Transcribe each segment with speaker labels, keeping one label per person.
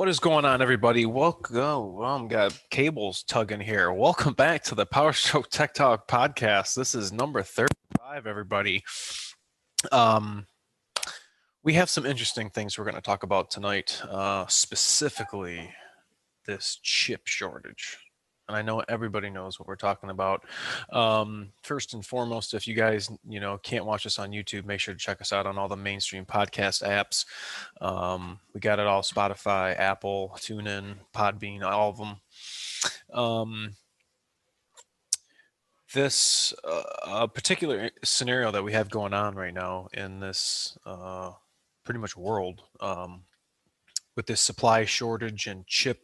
Speaker 1: What is going on, everybody? Welcome. Got cables tugging here. Welcome back to the Powerstroke Tech Talk podcast. This is number 35, everybody. We have some interesting things we're going to talk about tonight, specifically this chip shortage. And I know everybody knows what we're talking about. First and foremost, if you guys, can't watch us on YouTube, make sure to check us out on all the mainstream podcast apps. We got it all: Spotify, Apple, TuneIn, Podbean, all of them. This particular scenario that we have going on right now in this pretty much world, with this supply shortage and chip.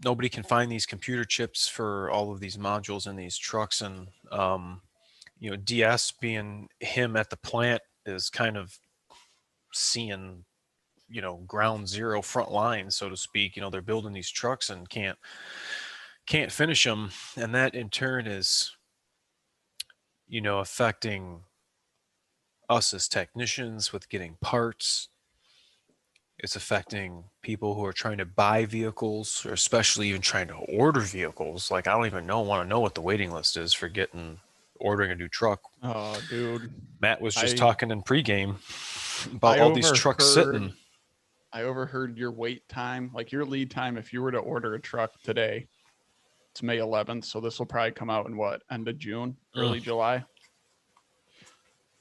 Speaker 1: Nobody can find these computer chips for all of these modules in these trucks, and DS being him at the plant is kind of seeing ground zero, front line, so to speak. They're building these trucks and can't finish them, and that in turn is affecting us as technicians with getting parts. It's affecting people who are trying to buy vehicles, or especially even trying to order vehicles. Like, I don't even want to know what the waiting list is for ordering a new truck.
Speaker 2: Oh, dude.
Speaker 1: Matt was just talking in pregame about all these trucks sitting.
Speaker 2: I overheard your wait time, like your lead time. If you were to order a truck today, it's May 11th. So this will probably come out in end of June, early July.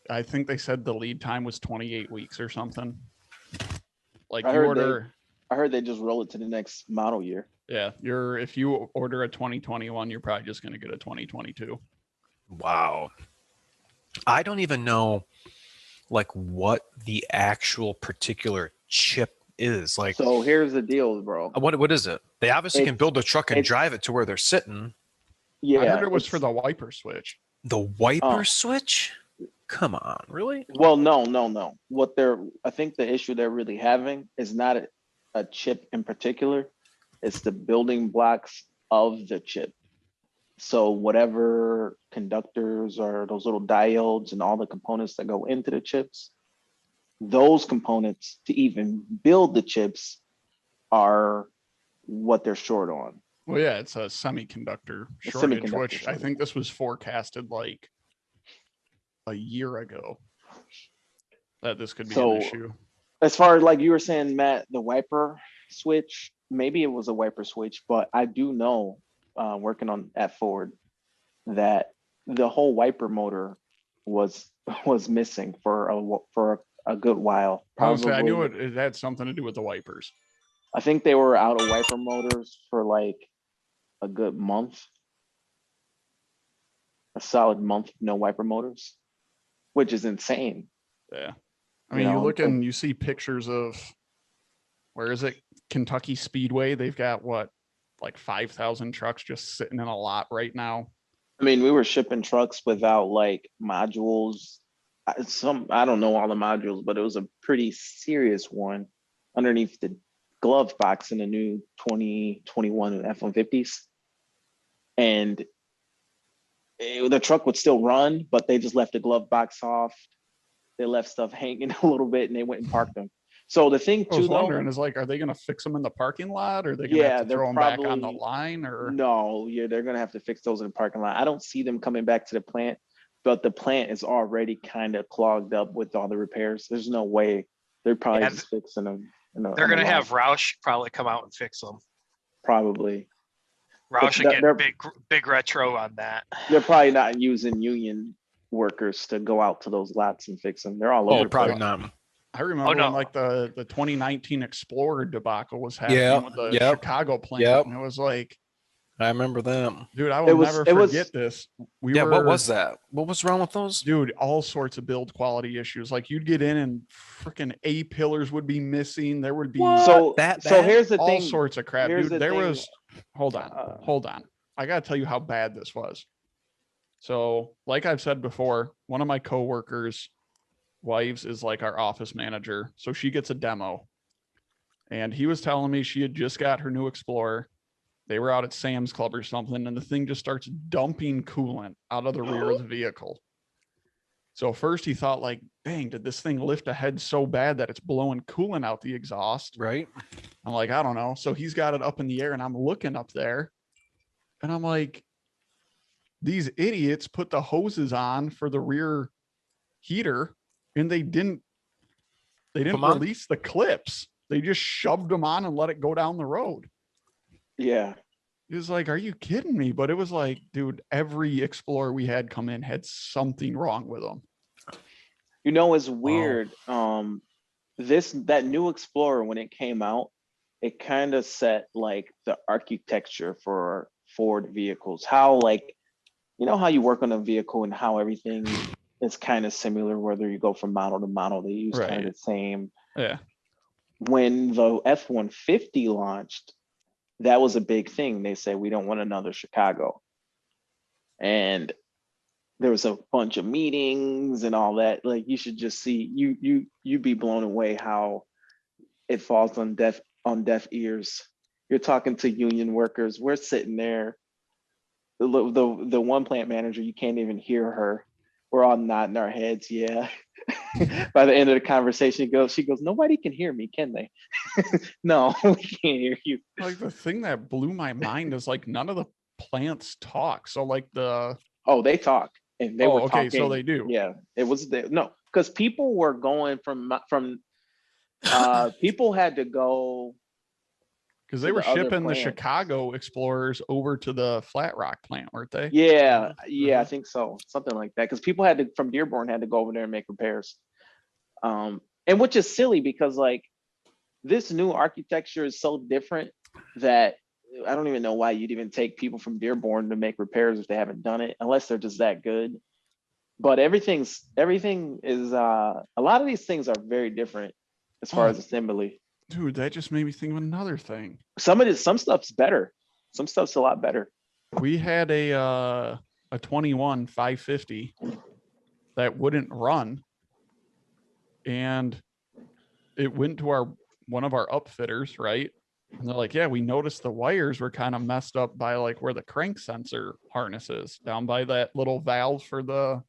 Speaker 2: I think they said the lead time was 28 weeks or something. Like, I
Speaker 3: heard they just roll it to the next model year.
Speaker 2: Yeah, if you order a 2021, you're probably just going to get a 2022.
Speaker 1: Wow. I don't even know what the actual particular chip is.
Speaker 3: So here's the deal, bro.
Speaker 1: What is it? They obviously can build a truck and drive it to where they're sitting.
Speaker 2: Yeah, I heard it was for the wiper switch.
Speaker 1: The wiper switch? Come on, really?
Speaker 3: Well, no. I think the issue they're really having is not a chip in particular. It's the building blocks of the chip. So whatever conductors or those little diodes and all the components that go into the chips, those components to even build the chips are what they're short on.
Speaker 2: Well, yeah, it's a semiconductor shortage, which I think this was forecasted like a year ago that this could be an issue.
Speaker 3: As far as like you were saying, Matt, the wiper switch, maybe it was a wiper switch, but I do know, working at Ford, that the whole wiper motor was missing for a good while.
Speaker 2: Probably. I knew it had something to do with the wipers.
Speaker 3: I think they were out of wiper motors for like a good month, a solid month, no wiper motors, which is insane.
Speaker 2: Yeah. I mean, you see pictures of, where is it? Kentucky Speedway. They've got like 5,000 trucks just sitting in a lot right now.
Speaker 3: I mean, we were shipping trucks without like modules. I don't know all the modules, but it was a pretty serious one underneath the glove box in the new 2021 F-150s. And the truck would still run, but they just left the glove box off. They left stuff hanging a little bit, and they went and parked them. So the thing too,
Speaker 2: wondering is like, are they going to fix them in the parking lot, or are they going to have to throw them back on the line? Or
Speaker 3: no, they're going to have to fix those in the parking lot. I don't see them coming back to the plant, but the plant is already kind of clogged up with all the repairs. There's no way they're probably just fixing them.
Speaker 4: They're going to have Roush probably come out and fix them.
Speaker 3: Probably.
Speaker 4: Roush should get big retro on that.
Speaker 3: They're probably not using union workers to go out to those lots and fix them. They're all over.
Speaker 1: Probably not.
Speaker 2: I remember when like the 2019 Explorer debacle was happening with the Chicago plant. And it was like,
Speaker 1: I remember them.
Speaker 2: Dude, I will never forget this.
Speaker 1: What was that? What was wrong with those?
Speaker 2: Dude, all sorts of build quality issues. Like, you'd get in and freaking A pillars would be missing. There would be
Speaker 3: so here's the thing.
Speaker 2: All sorts of crap. Dude, there was hold on. I gotta tell you how bad this was. So, like I've said before, one of my coworkers' wives is like our office manager. So she gets a demo. And he was telling me she had just got her new Explorer. They were out at Sam's Club or something, and the thing just starts dumping coolant out of the rear of the vehicle. So first he thought, like, dang, did this thing lift ahead so bad that it's blowing coolant out the exhaust?
Speaker 1: Right.
Speaker 2: I'm like, I don't know. So he's got it up in the air and I'm looking up there and I'm like, these idiots put the hoses on for the rear heater and they didn't release the clips. They just shoved them on and let it go down the road.
Speaker 3: Yeah.
Speaker 2: It was like, are you kidding me? But it was like, dude, every Explorer we had come in had something wrong with them.
Speaker 3: You know, it's weird. That new Explorer, when it came out, it kind of set like the architecture for Ford vehicles. How, like, you know how you work on a vehicle and how everything is kind of similar, whether you go from model to model, they use kind of the same.
Speaker 2: Yeah.
Speaker 3: When the F-150 launched, that was a big thing. They said, we don't want another Chicago. And there was a bunch of meetings and all that. Like, you should just see, you'd be blown away how it falls on deaf ears. You're talking to union workers. We're sitting there. The one plant manager, you can't even hear her. We're all nodding our heads. Yeah. By the end of the conversation, she goes, nobody can hear me, can they? No, we can't hear you.
Speaker 2: Like, the thing that blew my mind is like none of the plants talk. So like
Speaker 3: they talk. And they were
Speaker 2: okay,
Speaker 3: talking.
Speaker 2: so they do.
Speaker 3: Yeah, it was no, because people were going from people had to go
Speaker 2: because they were shipping the Chicago Explorers over to the Flat Rock plant, weren't they?
Speaker 3: Yeah, I think so, something like that. Because people from Dearborn had to go over there and make repairs, and which is silly because like this new architecture is so different that I don't even know why you'd even take people from Dearborn to make repairs if they haven't done it, unless they're just that good. But everything is a lot of these things are very different as far as assembly.
Speaker 2: Dude, that just made me think of another thing.
Speaker 3: Some stuff's better. Some stuff's a lot better.
Speaker 2: We had a 21 550 that wouldn't run, and it went to one of our upfitters, right? And they're like, yeah, we noticed the wires were kind of messed up by like where the crank sensor harness is, down by that little valve for the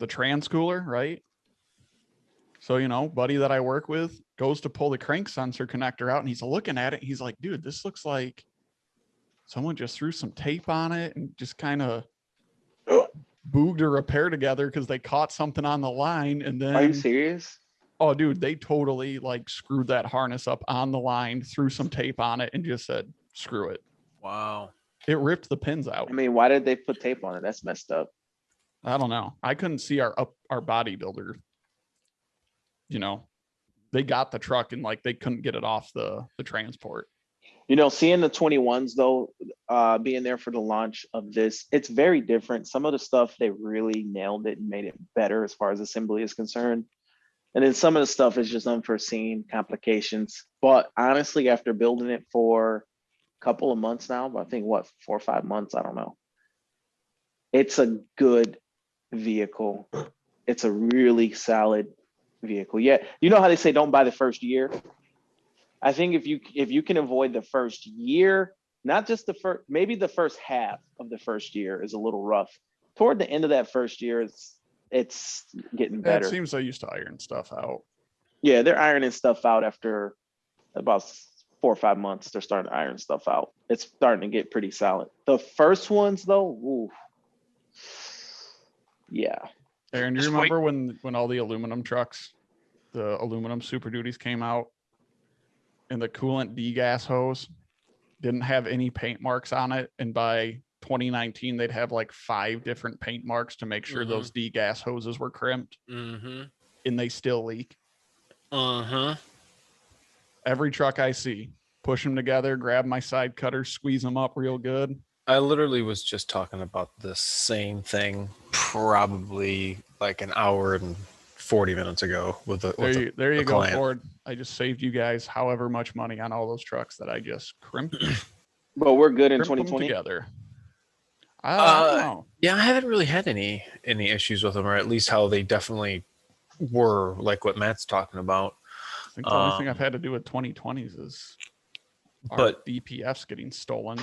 Speaker 2: transcooler, right? So, you know, buddy that I work with goes to pull the crank sensor connector out and he's looking at it. And he's like, dude, this looks like someone just threw some tape on it and just kind of booged a repair together because they caught something on the line. And then,
Speaker 3: are you serious?
Speaker 2: Oh, dude, they totally like screwed that harness up on the line, threw some tape on it and just said, screw it.
Speaker 1: Wow.
Speaker 2: It ripped the pins out.
Speaker 3: I mean, why did they put tape on it? That's messed up.
Speaker 2: I don't know. I couldn't see our bodybuilder. You know, they got the truck and like they couldn't get it off the transport.
Speaker 3: You know, seeing the 21s though, being there for the launch of this, it's very different. Some of the stuff they really nailed it and made it better as far as assembly is concerned. And then some of the stuff is just unforeseen complications. But honestly, after building it for a couple of months now, I think 4 or 5 months, I don't know. It's a good vehicle. It's a really solid vehicle. Yeah, you know how they say don't buy the first year? I think if you can avoid the first year, not just maybe the first half of the first year is a little rough. Toward the end of that first year, it's getting better.
Speaker 2: It seems they used to iron stuff out.
Speaker 3: Yeah, they're ironing stuff out after about 4 or 5 months. They're starting to iron stuff out. It's starting to get pretty solid. The first ones though, ooh, yeah.
Speaker 2: Aaron, do you remember when all the aluminum trucks, the aluminum Super Duties came out and the coolant degas hose didn't have any paint marks on it? And by 2019, they'd have like 5 different paint marks to make sure those degas hoses were crimped. And they still leak. Every truck I see, push them together, grab my side cutter, squeeze them up real good.
Speaker 1: I literally was just talking about the same thing probably like an hour and 40 minutes ago with
Speaker 2: there you go,
Speaker 1: client.
Speaker 2: Ford. I just saved you guys however much money on all those trucks that I just crimped.
Speaker 3: But we're good in 2020
Speaker 2: together. I don't know.
Speaker 1: Yeah, I haven't really had any issues with them, or at least how they definitely were, like what Matt's talking about.
Speaker 2: I think the only thing I've had to do with 2020s is our DPFs getting stolen.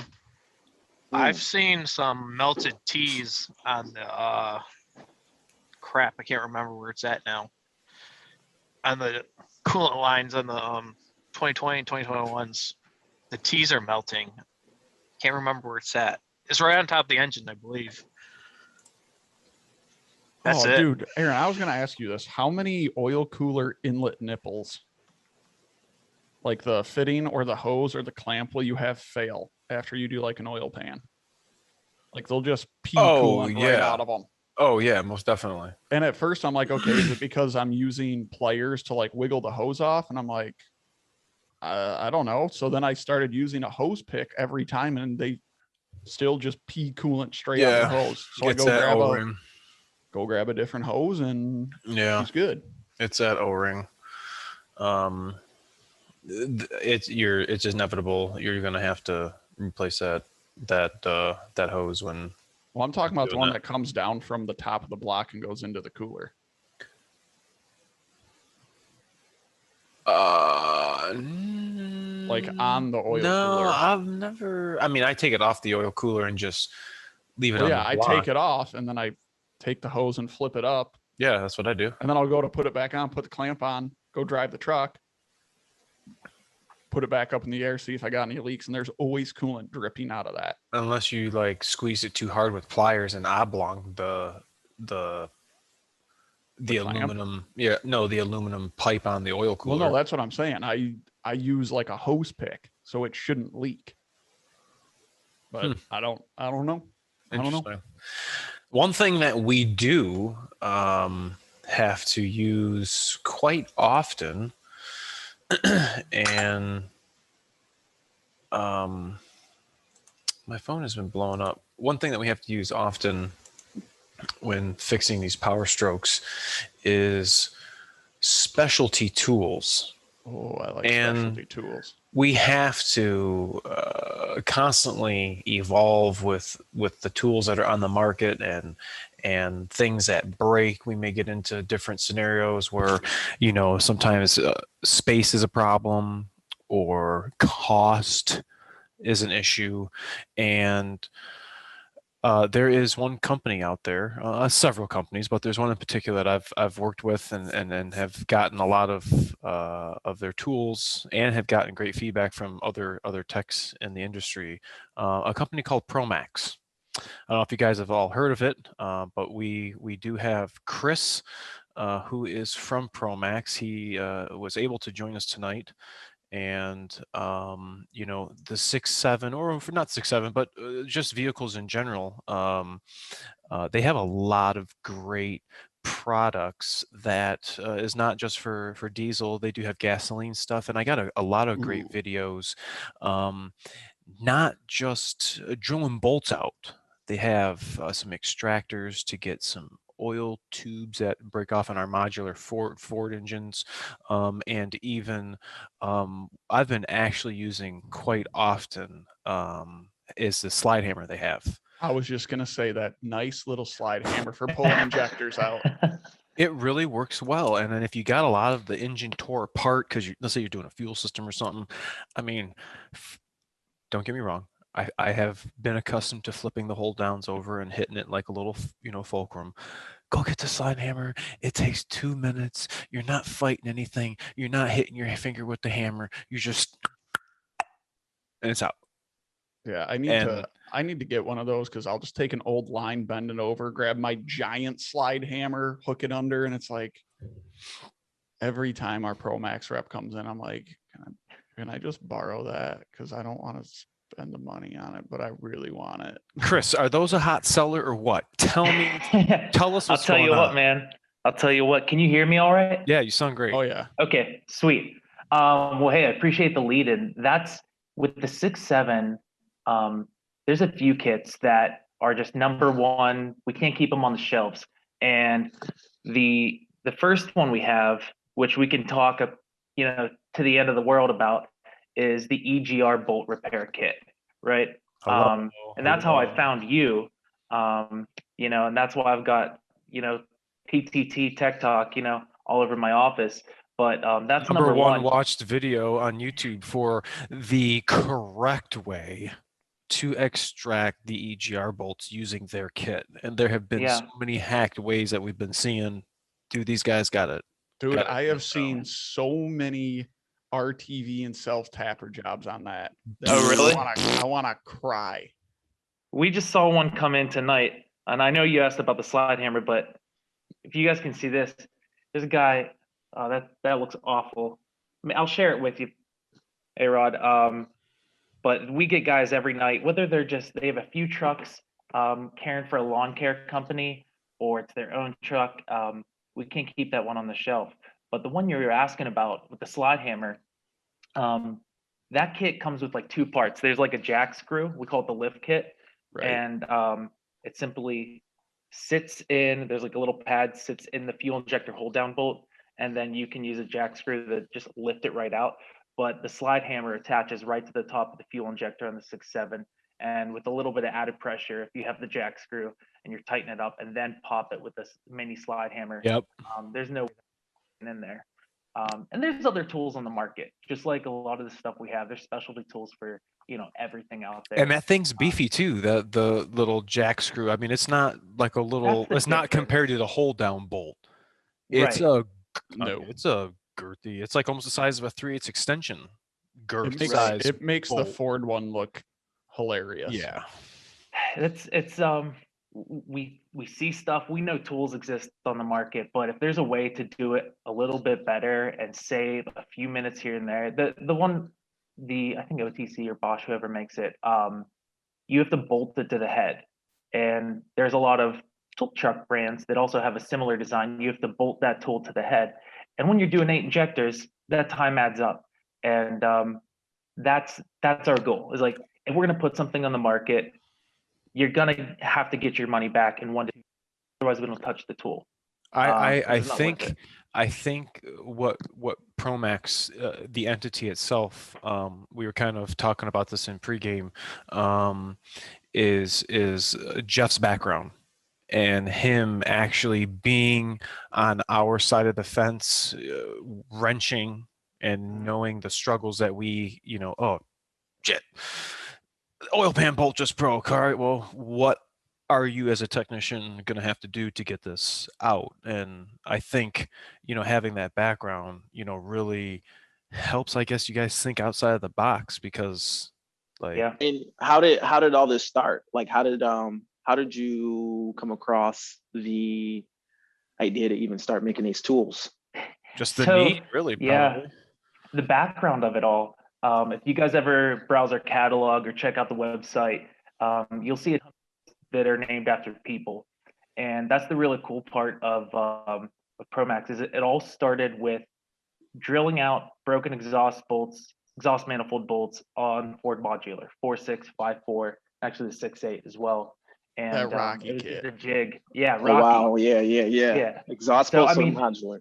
Speaker 4: I've seen some melted T's on the crap. I can't remember where it's at now. On the coolant lines on the 2020 and 2021s. The T's are melting. Can't remember where it's at. It's right on top of the engine, I believe. That's it.
Speaker 2: Dude, Aaron, I was going to ask you this. How many oil cooler inlet nipples, like the fitting or the hose or the clamp, will you have fail after you do like an oil pan? Like they'll just pee coolant right out of them.
Speaker 1: Oh yeah, most definitely.
Speaker 2: And at first I'm like, okay, is it because I'm using pliers to like wiggle the hose off? And I'm like, I don't know. So then I started using a hose pick every time, and they still just pee coolant straight out of the hose. So I go grab a different hose, and it's good.
Speaker 1: It's that O-ring. It's just inevitable. You're gonna have to replace that hose when.
Speaker 2: Well, I'm talking about the one that comes down from the top of the block and goes into the cooler. Like on the oil cooler.
Speaker 1: No, I've never. I mean, I take it off the oil cooler and just leave it on the block.
Speaker 2: I take it off and then I take the hose and flip it up.
Speaker 1: Yeah, that's what I do.
Speaker 2: And then I'll go to put it back on, put the clamp on, go drive the truck, put it back up in the air, see if I got any leaks, and there's always coolant dripping out of that.
Speaker 1: Unless you like squeeze it too hard with pliers and oblong the aluminum. Yeah, no, the aluminum pipe on the oil cooler.
Speaker 2: Well, no, that's what I'm saying. I use like a hose pick, so it shouldn't leak. But I don't know. I don't know.
Speaker 1: One thing that we do have to use quite often, and my phone has been blowing up. One thing that we have to use often when fixing these Powerstrokes is specialty tools.
Speaker 2: Oh, I like specialty tools.
Speaker 1: We have to constantly evolve with the tools that are on the market and things that break. We may get into different scenarios where, sometimes space is a problem or cost is an issue. And there is one company out there, several companies, but there's one in particular that I've worked with and have gotten a lot of their tools and have gotten great feedback from other techs in the industry. A company called ProMaXX. I don't know if you guys have all heard of it, but we do have Chris, who is from ProMaXX. He was able to join us tonight. And the 6.7, or not 6.7, but just vehicles in general, they have a lot of great products that is not just for diesel. They do have gasoline stuff, and I got a lot of great videos, not just drilling bolts out. They have some extractors to get some oil tubes that break off on our modular Ford engines, and even I've been actually using quite often is the slide hammer they have.
Speaker 2: I was just gonna say that nice little slide hammer for pulling injectors out.
Speaker 1: It really works well. And then if you got a lot of the engine tore apart because let's say you're doing a fuel system or something, I mean, don't get me wrong, I have been accustomed to flipping the hold downs over and hitting it like a little, fulcrum. Go get the slide hammer. It takes 2 minutes. You're not fighting anything. You're not hitting your finger with the hammer. You just, and it's out.
Speaker 2: Yeah, I need to get one of those because I'll just take an old line, bend it over, grab my giant slide hammer, hook it under, and it's like every time our ProMaXX rep comes in, I'm like, can I just borrow that? Because I don't want to spend the money on it, but I really want it.
Speaker 1: Chris, are those a hot seller or what? Tell us what's
Speaker 5: I'll tell you what, man. I'll tell you what. Can you hear me all right?
Speaker 1: Yeah, you sound great.
Speaker 2: Oh yeah.
Speaker 5: Okay, sweet. Well, hey, I appreciate the lead in. That's with the 6.7. There's a few kits that are just number one. We can't keep them on the shelves. And the first one we have, which we can talk, to the end of the world about, is the EGR Bolt Repair Kit, right? And that's how I found you, and that's why I've got, PTT Tech Talk, all over my office. But that's number one
Speaker 1: watched video on YouTube for the correct way to extract the EGR bolts using their kit. And there have been so many hacked ways that we've been seeing. Dude, these guys got it.
Speaker 2: Dude,
Speaker 1: Got it.
Speaker 2: I have seen so many RTV and self-tapper jobs on that.
Speaker 4: Oh, really?
Speaker 2: I want to cry.
Speaker 5: We just saw one come in tonight, and I know you asked about the slide hammer, but if you guys can see this, there's a guy, that looks awful. I mean, I'll share it with you, Arod. But we get guys every night, whether they have a few trucks caring for a lawn care company, or it's their own truck. We can't keep that one on the shelf. But the one you were asking about with the slide hammer, that kit comes with like two parts. There's like a jack screw, we call it the lift kit.
Speaker 2: Right.
Speaker 5: And it simply sits in, there's like a little pad sits in the fuel injector hold down bolt, and then you can use a jack screw to just lift it right out. But the slide hammer attaches right to the top of the fuel injector on the 6.7, and with a little bit of added pressure, if you have the jack screw and you're tightening it up and then pop it with this mini slide hammer,
Speaker 1: Yep.
Speaker 5: there's no in there. And there's other tools on the market, just like a lot of the stuff we have. There's specialty tools for everything out there.
Speaker 1: And that thing's beefy too. The little jack screw. I mean, it's not like a little. It's not compared to the hold down bolt. It's
Speaker 5: Right.
Speaker 1: It's a girthy. It's like almost the size of a 3/8 extension girth
Speaker 2: It
Speaker 1: size.
Speaker 2: makes the
Speaker 1: bolt.
Speaker 2: Ford one look hilarious.
Speaker 1: Yeah.
Speaker 5: We see stuff, we know tools exist on the market, but if there's a way to do it a little bit better and save a few minutes here and there, I think OTC or Bosch, whoever makes it, you have to bolt it to the head. And there's a lot of tool truck brands that also have a similar design. You have to bolt that tool to the head. And when you're doing 8 injectors, that time adds up. And that's our goal, is like, if we're gonna put something on the market, you're gonna have to get your money back in 1 to 2, otherwise we don't touch the tool.
Speaker 1: I think what ProMaXX, the entity itself, we were kind of talking about this in pregame, is Jeff's background and him actually being on our side of the fence, wrenching and knowing the struggles that we, oh, shit, oil pan bolt just broke. All right, well, what are you as a technician going to have to do to get this out? And I think, having that background, really helps, I guess, you guys think outside of the box, because
Speaker 3: And how did all this start? Like, how did you come across the idea to even start making these tools?
Speaker 1: Just the need, really.
Speaker 5: Yeah,
Speaker 1: probably.
Speaker 5: the background of it all. If you guys ever browse our catalog or check out the website, you'll see it that are named after people. And that's the really cool part of ProMaXX, is it all started with drilling out broken exhaust manifold bolts on Ford Modular, 4.6, 5.4, actually the 6.8 as well. And
Speaker 2: that Rocky
Speaker 5: it was
Speaker 2: kit.
Speaker 5: the jig. Yeah,
Speaker 3: Oh,
Speaker 5: Rocky.
Speaker 3: wow, yeah. Exhaust bolts on modular.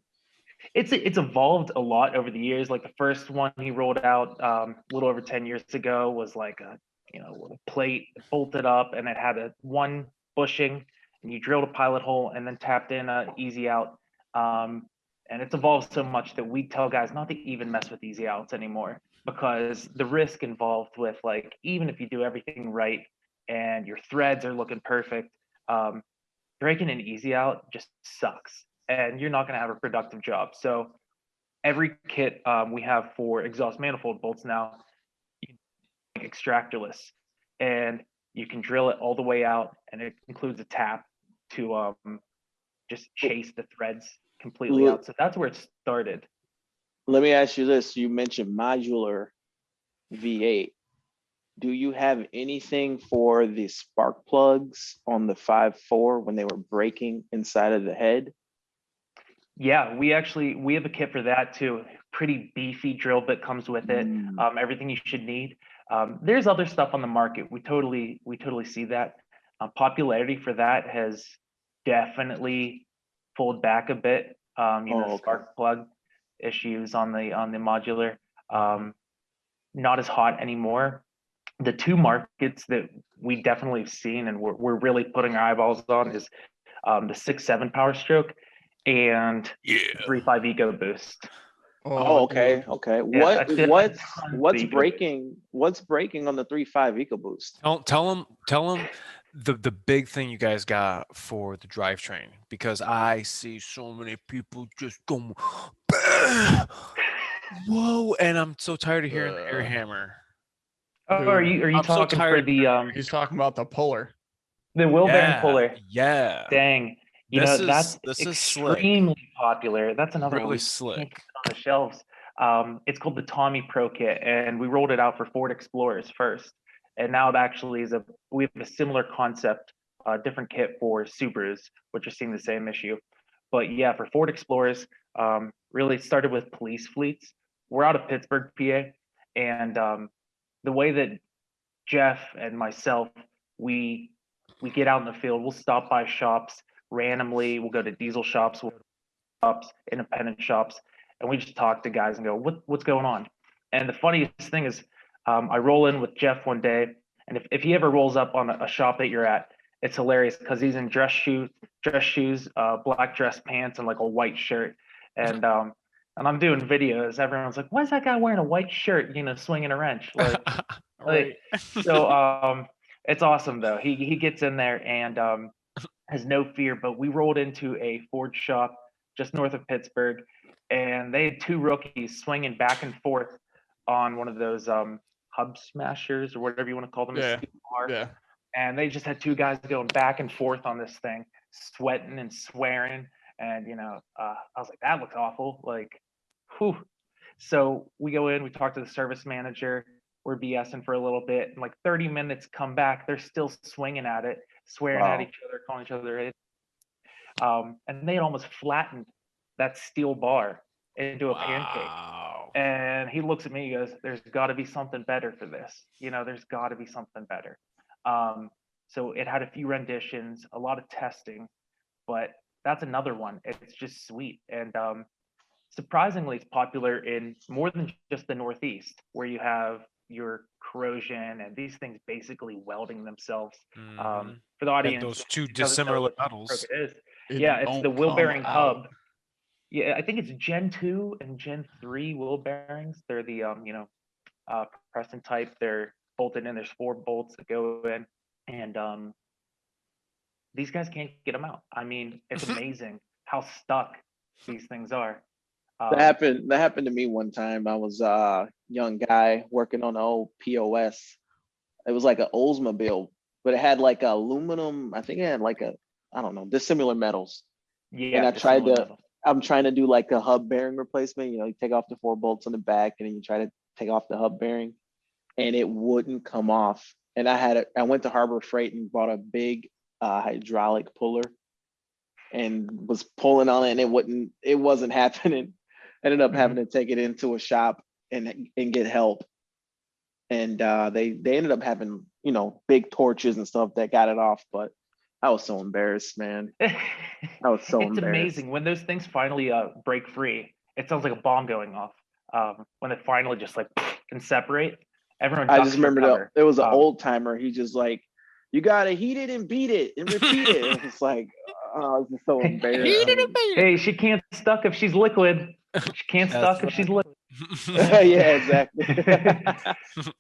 Speaker 5: It's evolved a lot over the years. Like the first one he rolled out a little over 10 years ago was like a little plate bolted up, and it had one bushing, and you drilled a pilot hole and then tapped in a easy out. And it's evolved so much that we tell guys not to even mess with easy outs anymore, because the risk involved with, like, even if you do everything right and your threads are looking perfect, breaking an easy out just sucks, and you're not going to have a productive job. So every kit we have for exhaust manifold bolts now, extractorless, and you can drill it all the way out, and it includes a tap to just chase the threads completely out. So that's where it started.
Speaker 3: Let me ask you this. You mentioned modular V8. Do you have anything for the spark plugs on the 5.4 when they were breaking inside of the head?
Speaker 5: Yeah, we have a kit for that too. Pretty beefy drill bit comes with it. Everything you should need. There's other stuff on the market. We totally see that. Popularity for that has definitely pulled back a bit. Spark plug issues on the modular, not as hot anymore. The two markets that we definitely have seen and we're really putting our eyeballs on is the 6.7 Powerstroke and 3.5 Eco Boost.
Speaker 3: Oh, okay.
Speaker 5: Yeah,
Speaker 3: What's breaking on the 3.5 Eco Boost?
Speaker 1: Tell them the big thing you guys got for the drivetrain, because I see so many people just go, whoa, and I'm so tired of hearing the air hammer.
Speaker 5: Oh, are
Speaker 2: Dude,
Speaker 5: you
Speaker 1: I'm so
Speaker 5: talking for
Speaker 1: tired.
Speaker 5: the
Speaker 2: He's talking about the puller.
Speaker 5: wheel bearing
Speaker 1: Yeah,
Speaker 5: puller?
Speaker 1: yeah.
Speaker 5: Dang. You
Speaker 1: This
Speaker 5: know,
Speaker 1: is
Speaker 5: that's
Speaker 1: this is slick.
Speaker 5: extremely popular. That's another one
Speaker 1: Really
Speaker 5: we can't
Speaker 1: slick.
Speaker 5: get on the shelves. It's called the Tommy Pro Kit, and we rolled it out for Ford Explorers first. And now it actually is we have a similar concept, different kit for Subarus, which are seeing the same issue. But yeah, for Ford Explorers, really started with police fleets. We're out of Pittsburgh, PA, and the way that Jeff and myself, we we get out in the field. We'll stop by shops randomly. We'll go to diesel shops, independent shops, and we just talk to guys and go, what's going on? And the funniest thing is, I roll in with Jeff one day, and if he ever rolls up on a shop that you're at, it's hilarious because he's in dress shoes, black dress pants, and like a white shirt, and I'm doing videos. Everyone's like, "Why is that guy wearing a white shirt? Swinging a wrench?"
Speaker 1: Right.
Speaker 5: So it's awesome though. He gets in there and has no fear. But we rolled into a Ford shop just north of Pittsburgh, and they had two rookies swinging back and forth on one of those hub smashers or whatever you want to call them.
Speaker 2: Yeah.
Speaker 5: And they just had two guys going back and forth on this thing, sweating and swearing. And I was like, that looks awful. Like, whew. So we go in, we talk to the service manager. We're BSing for a little bit, and like 30 minutes come back, they're still swinging at it, swearing at each other, calling each other. And they had almost flattened that steel bar into a pancake. And he looks at me, he goes, "There's got to be something better for this. There's got to be something better." So it had a few renditions, a lot of testing, but that's another one. It's just sweet. And surprisingly, it's popular in more than just the Northeast, where you have your corrosion and these things basically welding themselves. For the audience,
Speaker 1: those two
Speaker 5: who doesn't know
Speaker 1: dissimilar
Speaker 5: what
Speaker 1: metals.
Speaker 5: it is.
Speaker 2: It
Speaker 5: Yeah, it's
Speaker 2: don't
Speaker 5: the wheel
Speaker 2: come
Speaker 5: bearing
Speaker 2: out.
Speaker 5: hub. Yeah, I think it's Gen 2 and Gen 3 wheel bearings. They're the Preston type. They're bolted in. There's 4 bolts that go in, and these guys can't get them out. I mean, it's amazing how stuck these things are.
Speaker 3: That happened to me one time. I was a young guy working on an old POS. It was like an Oldsmobile, but it had like aluminum. I think it had like I don't know, dissimilar metals.
Speaker 5: Yeah,
Speaker 3: and I'm trying to do like a hub bearing replacement. You take off the 4 bolts on the back, and then you try to take off the hub bearing, and it wouldn't come off. And I went to Harbor Freight and bought a big hydraulic puller, and was pulling on it, and it wasn't happening. Ended up having to take it into a shop and get help. And they ended up having big torches and stuff that got it off, but I was so embarrassed, man. I was so
Speaker 5: It's
Speaker 3: embarrassed.
Speaker 5: amazing when those things finally break free. It sounds like a bomb going off. When they finally just like can separate, everyone.
Speaker 3: I just remember there was an old timer. He just like, "You gotta heat it and beat it and repeat it." And it's like, oh, I was just so embarrassed.
Speaker 5: Hey, she can't stuck if she's liquid. She can't stuck if she's liquid.
Speaker 3: Yeah, exactly.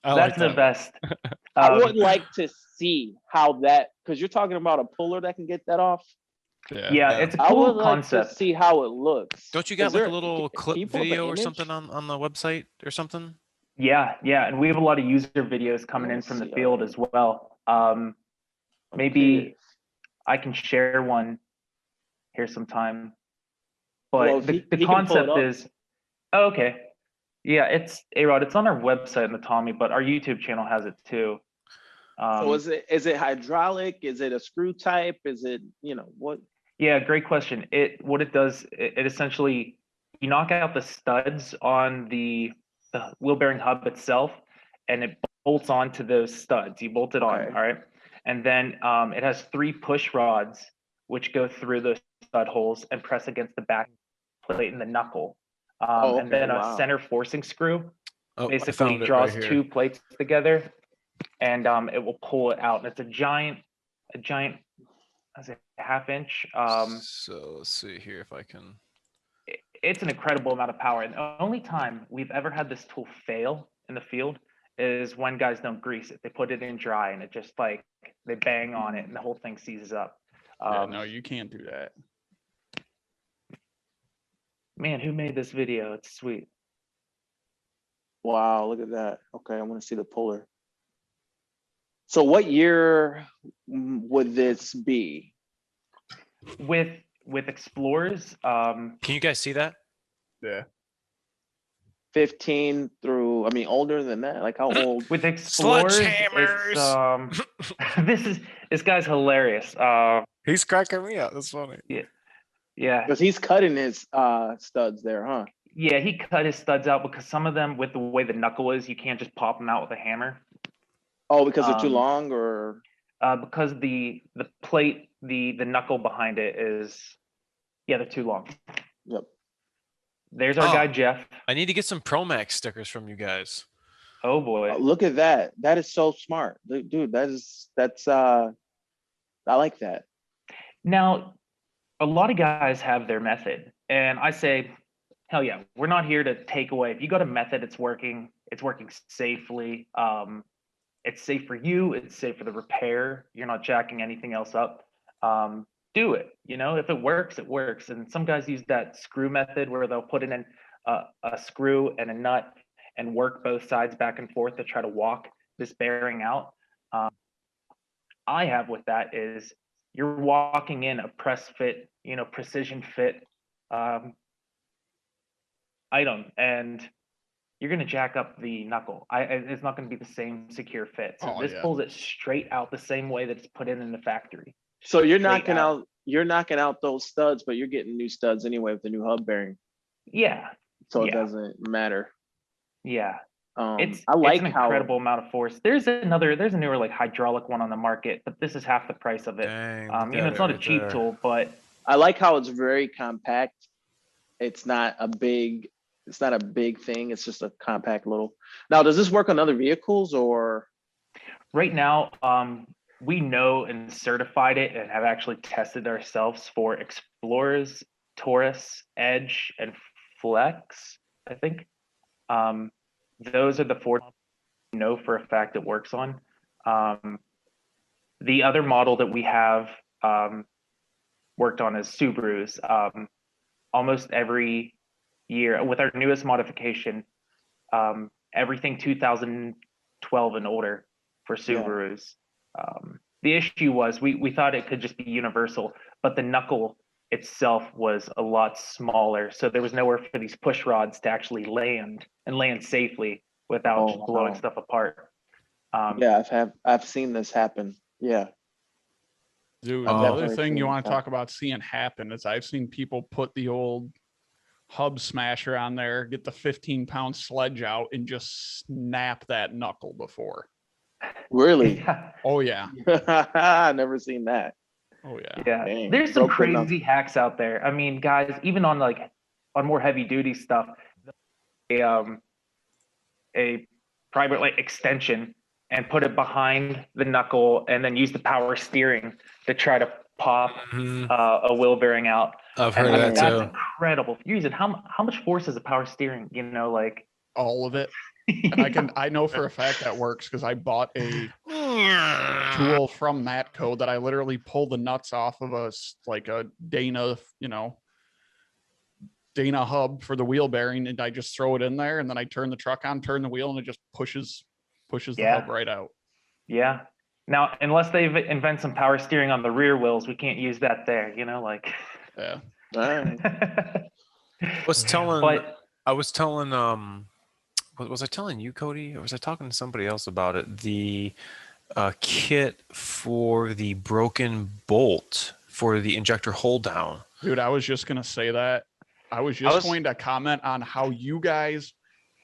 Speaker 5: That's the best.
Speaker 3: I would like to see how because you're talking about a puller that can get that off.
Speaker 5: Yeah, it's a cool
Speaker 3: I would
Speaker 5: concept.
Speaker 3: like to see how it looks.
Speaker 1: Don't you got like a little clip video or something on the website or something?
Speaker 5: Yeah, and we have a lot of user videos coming in from the field as well. Maybe I can share one here sometime. But the concept is, okay. Yeah, it's Arod. It's on our website in the Tommy, but our YouTube channel has it too.
Speaker 3: So is it hydraulic? Is it a screw type? Is it what?
Speaker 5: Yeah, great question. What it does, it essentially, you knock out the studs on the wheel bearing hub itself, and it bolts onto those studs. You bolt it on, all right? And then it has 3 push rods which go through those stud holes and press against the back plate and the knuckle. And then a center forcing screw basically draws 2 plates together, and it will pull it out. And it's a giant, I say, ½ inch.
Speaker 1: So let's see here if I can.
Speaker 5: It's an incredible amount of power. And the only time we've ever had this tool fail in the field is when guys don't grease it. They put it in dry and it just like, they bang on it and the whole thing seizes up.
Speaker 2: Yeah, no, you can't do that.
Speaker 5: Man, who made this video? It's sweet.
Speaker 3: Wow, look at that. Okay, I want to see the puller. So what year would this be?
Speaker 5: With Explorers,
Speaker 1: Can you guys see that?
Speaker 2: Yeah.
Speaker 3: 15 through, I mean, older than that. Like how old?
Speaker 5: with Explorers,
Speaker 1: Sledgehammers!
Speaker 5: it's, this guy's hilarious.
Speaker 1: He's cracking me up. That's funny.
Speaker 5: Yeah.
Speaker 3: Because he's cutting his studs there, huh?
Speaker 5: Yeah, he cut his studs out because some of them, with the way the knuckle is, you can't just pop them out with a hammer.
Speaker 3: Oh, because they're too long, or?
Speaker 5: Because the plate, the knuckle behind it is, they're too long.
Speaker 3: Yep.
Speaker 5: There's our guy Jeff.
Speaker 1: I need to get some ProMaXX stickers from you guys.
Speaker 5: Oh boy.
Speaker 3: Look at that. That is so smart. Dude, that's I like that.
Speaker 5: Now, a lot of guys have their method, and I say, hell yeah, we're not here to take away. If you got a method, it's working safely. It's safe for you, it's safe for the repair. You're not jacking anything else up. Do it. If it works, it works. And some guys use that screw method where they'll put in a screw and a nut and work both sides back and forth to try to walk this bearing out. I have with that is you're walking in a press fit, precision fit item, and you're going to jack up the knuckle. It's not going to be the same secure fit. So this pulls it straight out the same way that it's put in the factory.
Speaker 3: So you're knocking out those studs, but you're getting new studs anyway with the new hub bearing.
Speaker 5: Yeah.
Speaker 3: So it doesn't matter.
Speaker 5: Yeah.
Speaker 3: It's
Speaker 5: an incredible amount of force. There's a newer like hydraulic one on the market, but this is half the price of it.
Speaker 1: Dang,
Speaker 5: it's not a cheap tool, but
Speaker 3: I like how it's very compact. It's not a big thing. It's just a compact little. Now, does this work on other vehicles or?
Speaker 5: Right now, we know and certified it and have actually tested ourselves for Explorers, Taurus, Edge, and Flex, I think. Those are the 4 we know for a fact it works on. The other model that we have worked on is Subarus. Almost every year, with our newest modification, everything 2012 and older for Subarus. The issue was we thought it could just be universal, but the knuckle itself was a lot smaller, so there was nowhere for these push rods to actually land safely without blowing stuff apart.
Speaker 3: I've seen this happen. Yeah.
Speaker 2: Dude, the other thing you want to talk about seeing happen is I've seen people put the old hub smasher on there, get the 15-pound sledge out, and just snap that knuckle before.
Speaker 3: Really?
Speaker 2: Oh yeah.
Speaker 3: I never seen that.
Speaker 2: Oh yeah.
Speaker 5: Yeah.
Speaker 3: Dang.
Speaker 5: There's some crazy hacks out there. I mean, guys, even on more heavy duty stuff, a private like extension and put it behind the knuckle and then use the power steering to try to pop a wheel bearing out.
Speaker 1: I've heard that
Speaker 5: that's
Speaker 1: too.
Speaker 5: Incredible. Use it. How much force is a power steering?
Speaker 2: All of it. And I know for a fact that works because I bought a tool from Matco that I literally pull the nuts off of a Dana, Dana hub for the wheel bearing, and I just throw it in there, and then I turn the truck on, turn the wheel, and it just pushes the hub right out.
Speaker 5: Yeah. Now, unless they invent some power steering on the rear wheels, we can't use that there.
Speaker 2: Yeah.
Speaker 3: All right.
Speaker 1: Was I telling you, Cody, or was I talking to somebody else about it? The kit for the broken bolt for the injector hold down.
Speaker 2: Dude, I was just gonna say that. I was going to comment on how you guys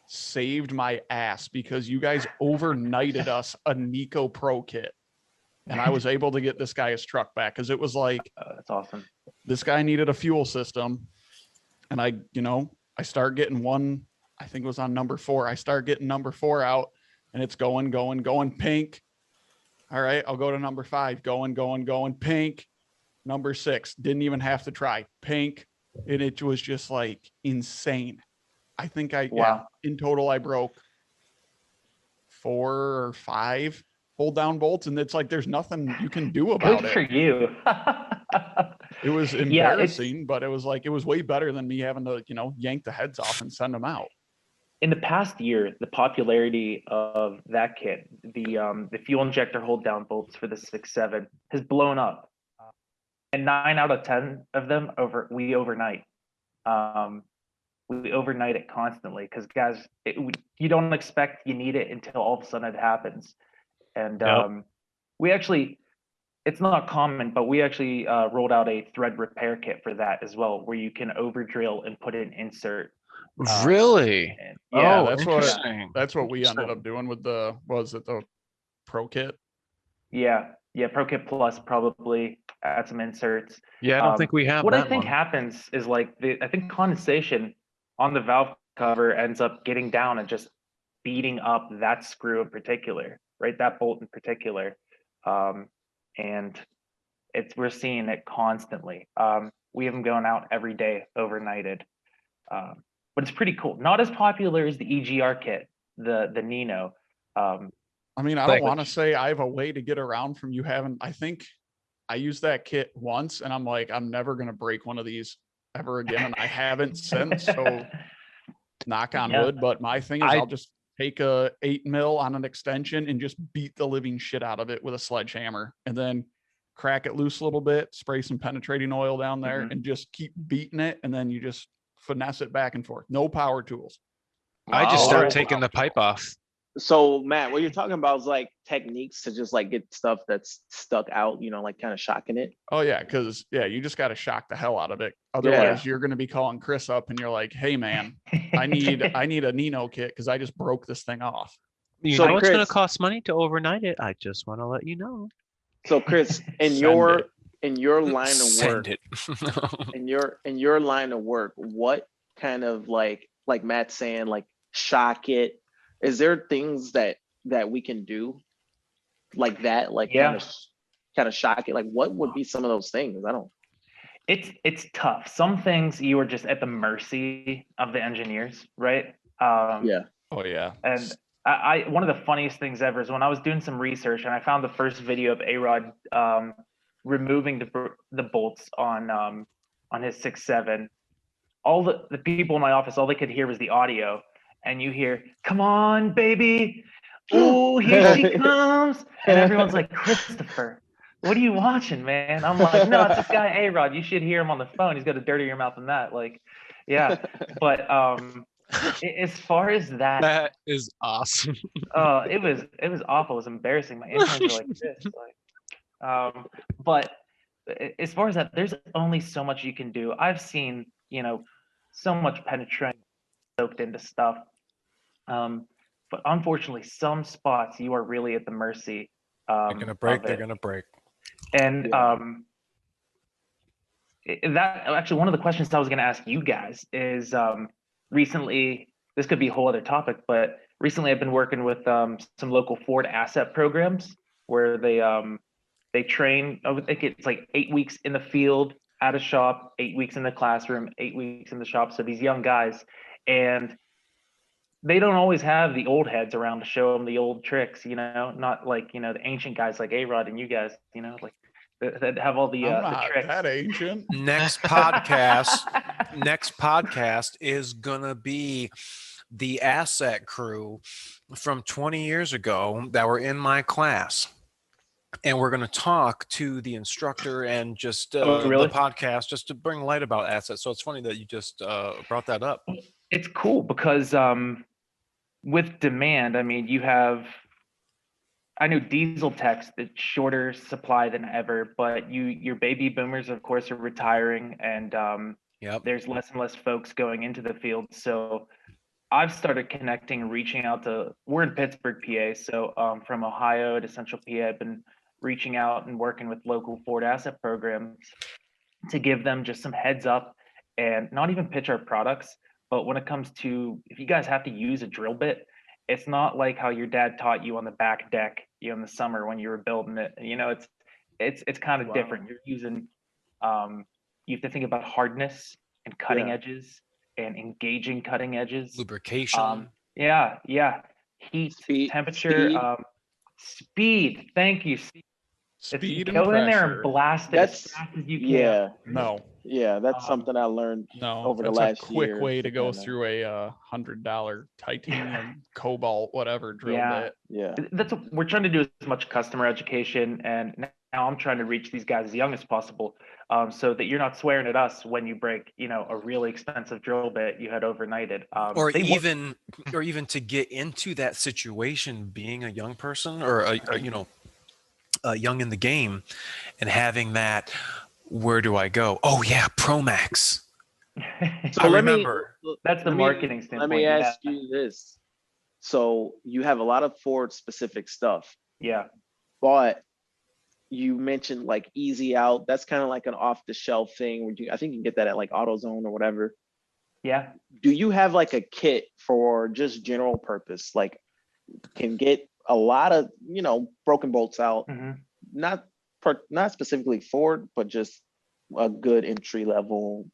Speaker 2: saved my ass because you guys overnighted us a Nitro Pro Kit. And I was able to get this guy his truck back because it was like,
Speaker 5: that's awesome.
Speaker 2: This guy needed a fuel system. And I start getting one, I think it was on number 4. I start getting number 4 out and it's going pink. All right, I'll go to number 5, going pink. Number 6, didn't even have to try, pink. And it was just like insane. I think in total I broke 4 or 5 hold down bolts, and it's like there's nothing you can do about
Speaker 5: Good for
Speaker 2: it.
Speaker 5: you.
Speaker 2: It was
Speaker 5: Yeah,
Speaker 2: embarrassing, but it was like it was way better than me having to, yank the heads off and send them out.
Speaker 5: In the past year, the popularity of that kit, the fuel injector hold down bolts for the 6.7 has blown up, and 9 out of 10 of them we overnight. We overnight it constantly because guys, you don't expect you need it until all of a sudden it happens. And we actually, it's not common, but we actually rolled out a thread repair kit for that as well, where you can over drill and put an insert.
Speaker 1: Really?
Speaker 2: Yeah,
Speaker 1: Oh,
Speaker 2: that's what we ended up doing with the Pro Kit.
Speaker 5: Yeah, Pro Kit Plus probably add some inserts.
Speaker 1: Yeah, I don't think we have
Speaker 5: what
Speaker 1: that
Speaker 5: I think
Speaker 1: one.
Speaker 5: happens is like I think condensation on the valve cover ends up getting down and just beating up that screw in particular, right? That bolt in particular. And we're seeing it constantly. We have them going out every day overnighted. But it's pretty cool. Not as popular as the EGR kit, the Nino.
Speaker 2: I mean, I don't want to say I have a way to get around from you having. I think I used that kit once, and I'm like, I'm never gonna break one of these ever again, and I haven't since. So, knock on wood. But my thing is, I'll just take a 8 mil on an extension and just beat the living shit out of it with a sledgehammer, and then crack it loose a little bit, spray some penetrating oil down there, and just keep beating it, and then you just finesse it back and forth. No power tools.
Speaker 1: I just start taking the pipe off.
Speaker 3: So Matt, what you're talking about is like techniques to just like get stuff that's stuck out, like kind of shocking it.
Speaker 2: Oh yeah, because you just got to shock the hell out of it. Otherwise, you're going to be calling Chris up, and you're like, "Hey man, I need a Nino kit because I just broke this thing off."
Speaker 1: You know it's going to cost money to overnight it. I just want to let you know.
Speaker 3: So Chris, in your line of work, in your line of work, what kind of like Matt's saying, like shock it? Is there things that we can do like that, like kind of shock it? Like what would be some of those things? I don't.
Speaker 5: It's tough. Some things you are just at the mercy of the engineers, right?
Speaker 2: Yeah. Oh yeah.
Speaker 5: And I one of the funniest things ever is when I was doing some research and I found the first video of Arod removing the bolts on his 6.7. All the people in my office, all they could hear was the audio. And you hear, "Come on, baby. Oh, here she comes." And everyone's like, "Christopher, what are you watching, man?" I'm like, "No, it's this guy, Arod. You should hear him on the phone. He's got a dirtier mouth than that." Like, yeah. But as far as
Speaker 1: that is awesome.
Speaker 5: it was awful. It was embarrassing. My interns were like this. But as far as that, there's only so much you can do. I've seen, so much penetrating soaked into stuff. But unfortunately, some spots you are really at the mercy.
Speaker 1: They're gonna break. They're gonna break.
Speaker 5: And that actually one of the questions I was going to ask you guys is recently. This could be a whole other topic, but recently I've been working with some local Ford asset programs where they train. I think it's like 8 weeks in the field at a shop, 8 weeks in the classroom, 8 weeks in the shop. So these young guys, and they don't always have the old heads around to show them the old tricks, not like, the ancient guys like Arod and you guys, like that have all the tricks.
Speaker 2: That ancient.
Speaker 1: Next podcast is gonna be the asset crew from 20 years ago that were in my class. And we're going to talk to the instructor and just the podcast just to bring light about assets. So it's funny that you just brought that up.
Speaker 5: It's cool because with demand, I mean, I know diesel techs, the shorter supply than ever, but your baby boomers, of course, are retiring, and there's less and less folks going into the field. So I've started connecting and reaching out we're in Pittsburgh, PA. So from Ohio to Central PA, I've been reaching out and working with local Ford asset programs to give them just some heads up and not even pitch our products. But when it comes to, if you guys have to use a drill bit, it's not like how your dad taught you on the back deck, in the summer when you were building it. It's kind of different. You're using, you have to think about hardness and cutting edges and engaging cutting edges.
Speaker 1: Lubrication.
Speaker 5: Yeah. heat,
Speaker 3: Speed-
Speaker 5: temperature,
Speaker 3: speed.
Speaker 5: Thank you.
Speaker 2: Speed and
Speaker 5: Go in there and
Speaker 2: pressure.
Speaker 5: blast it
Speaker 3: That's
Speaker 5: as fast as you can.
Speaker 3: yeah,
Speaker 2: No,
Speaker 3: yeah. That's something I learned
Speaker 2: no,
Speaker 3: over the
Speaker 2: that's
Speaker 3: last
Speaker 2: a quick
Speaker 3: year
Speaker 2: way to go
Speaker 3: kinda-
Speaker 2: through a $100 titanium, cobalt, whatever drill
Speaker 5: Yeah.
Speaker 2: bit.
Speaker 3: Yeah,
Speaker 5: That's what we're trying to do, as much customer education, and now I'm trying to reach these guys as young as possible, so that you're not swearing at us when you break, a really expensive drill bit you had overnighted.
Speaker 1: Or
Speaker 5: They work-
Speaker 1: even to get into that situation, being a young person or young in the game, and having that, where do I go? Oh yeah, ProMaXX.
Speaker 3: so
Speaker 1: I
Speaker 3: let me-
Speaker 1: remember.
Speaker 5: That's the
Speaker 3: let me-
Speaker 5: marketing
Speaker 3: Let
Speaker 5: standpoint.
Speaker 3: me ask you this: so you have a lot of Ford specific stuff,
Speaker 5: Yeah.
Speaker 3: but you mentioned like easy out. That's kind of like an off the shelf thing. I think you can get that at like AutoZone or whatever.
Speaker 5: Yeah.
Speaker 3: Do you have like a kit for just general purpose? Like can get a lot of, broken bolts out,
Speaker 5: hmm
Speaker 3: not specifically Ford, but just a good entry level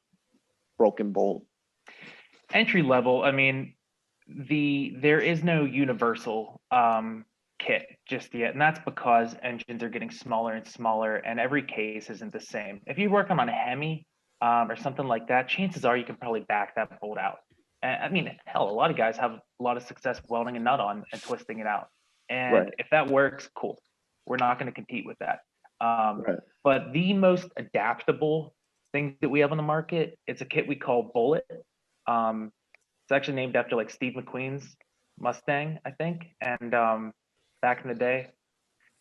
Speaker 3: broken bolt.
Speaker 5: Entry level, I mean, there is no universal kit just yet, and that's because engines are getting smaller and smaller, and every case isn't the same. If you're working on a Hemi or something like that, chances are you can probably back that bolt out. And I mean, hell, a lot of guys have a lot of success welding a nut on and twisting it out. And
Speaker 3: Right.
Speaker 5: if that works, cool. We're not going to compete with that.
Speaker 3: Right.
Speaker 5: But the most adaptable thing that we have on the market, it's a kit we call Bullet. It's actually named after like Steve McQueen's Mustang, I think, and back in the day.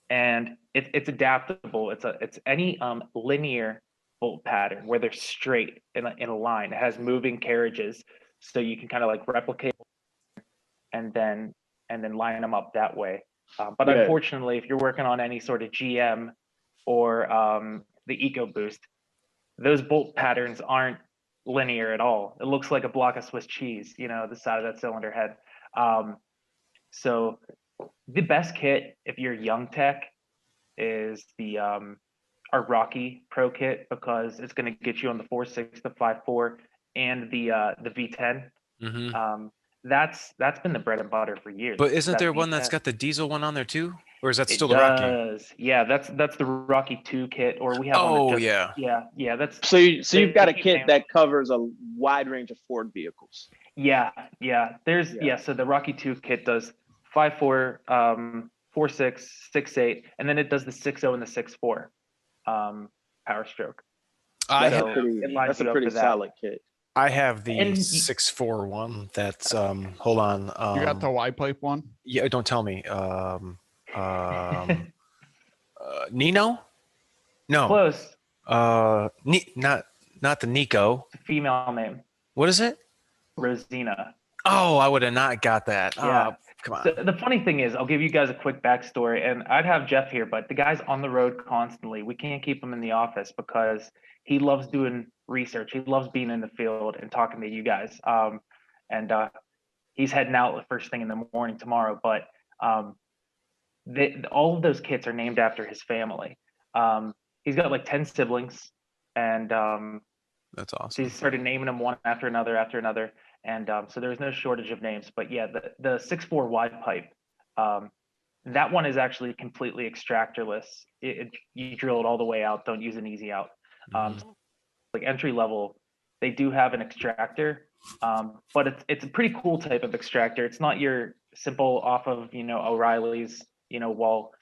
Speaker 5: And it's adaptable. It's any linear bolt pattern where they're straight in a line. It has moving carriages, so you can kind of like replicate and then line them up that way. But
Speaker 3: Yeah.
Speaker 5: unfortunately, if you're working on any sort of GM or the EcoBoost, those bolt patterns aren't linear at all. It looks like a block of Swiss cheese, the side of that cylinder head. So the best kit, if you're young tech, is our Rocky Pro Kit, because it's going to get you on the 4.6, the 5.4, and the V10.
Speaker 1: Mm-hmm.
Speaker 5: That's been the bread and butter for years.
Speaker 1: But isn't
Speaker 5: That
Speaker 1: there one that's
Speaker 5: V10.
Speaker 1: got the diesel one on there too? Or is that
Speaker 5: It
Speaker 1: still the Rocky?
Speaker 5: does. Yeah, that's the Rocky 2 kit, or we have
Speaker 1: Oh,
Speaker 5: one that
Speaker 1: yeah.
Speaker 5: yeah, that's
Speaker 3: So you've got a
Speaker 5: keep
Speaker 3: kit
Speaker 5: saying-
Speaker 3: that covers a wide range of Ford vehicles.
Speaker 5: yeah. There's
Speaker 3: Yeah.
Speaker 5: so the Rocky 2 kit does 5.4, 4.6, 6.8, and then it does the 6.0 and the 6.4 Powerstroke.
Speaker 1: I
Speaker 3: That's
Speaker 1: have,
Speaker 3: a pretty,
Speaker 5: it lines
Speaker 3: that's a
Speaker 5: you up
Speaker 3: pretty
Speaker 5: for that.
Speaker 3: solid kit.
Speaker 1: I have the
Speaker 5: And you-
Speaker 1: 6.4 one. That's hold on.
Speaker 2: You got the Y pipe one?
Speaker 1: Yeah, don't tell me. Nino? No.
Speaker 5: Close.
Speaker 1: Not the Nico.
Speaker 5: Female name,
Speaker 1: What is it?
Speaker 5: Rosina.
Speaker 1: Oh, I would have not got that.
Speaker 5: Yeah.
Speaker 1: Oh, come on.
Speaker 5: So the funny thing is, I'll give you guys a quick backstory, and I'd have Jeff here, but the guy's on the road constantly. We can't keep him in the office because he loves doing research. He loves being in the field and talking to you guys. And he's heading out the first thing in the morning tomorrow. But all of those kits are named after his family. He's got like 10 siblings, and
Speaker 1: That's
Speaker 5: so
Speaker 1: awesome.
Speaker 5: he started naming them one after another after another. And so there's no shortage of names. But yeah, the 6.4 wide pipe, that one is actually completely extractorless. You drill it all the way out. Don't use an easy out. Like entry level, they do have an extractor, but it's a pretty cool type of extractor. It's not your simple off of O'Reilly's wall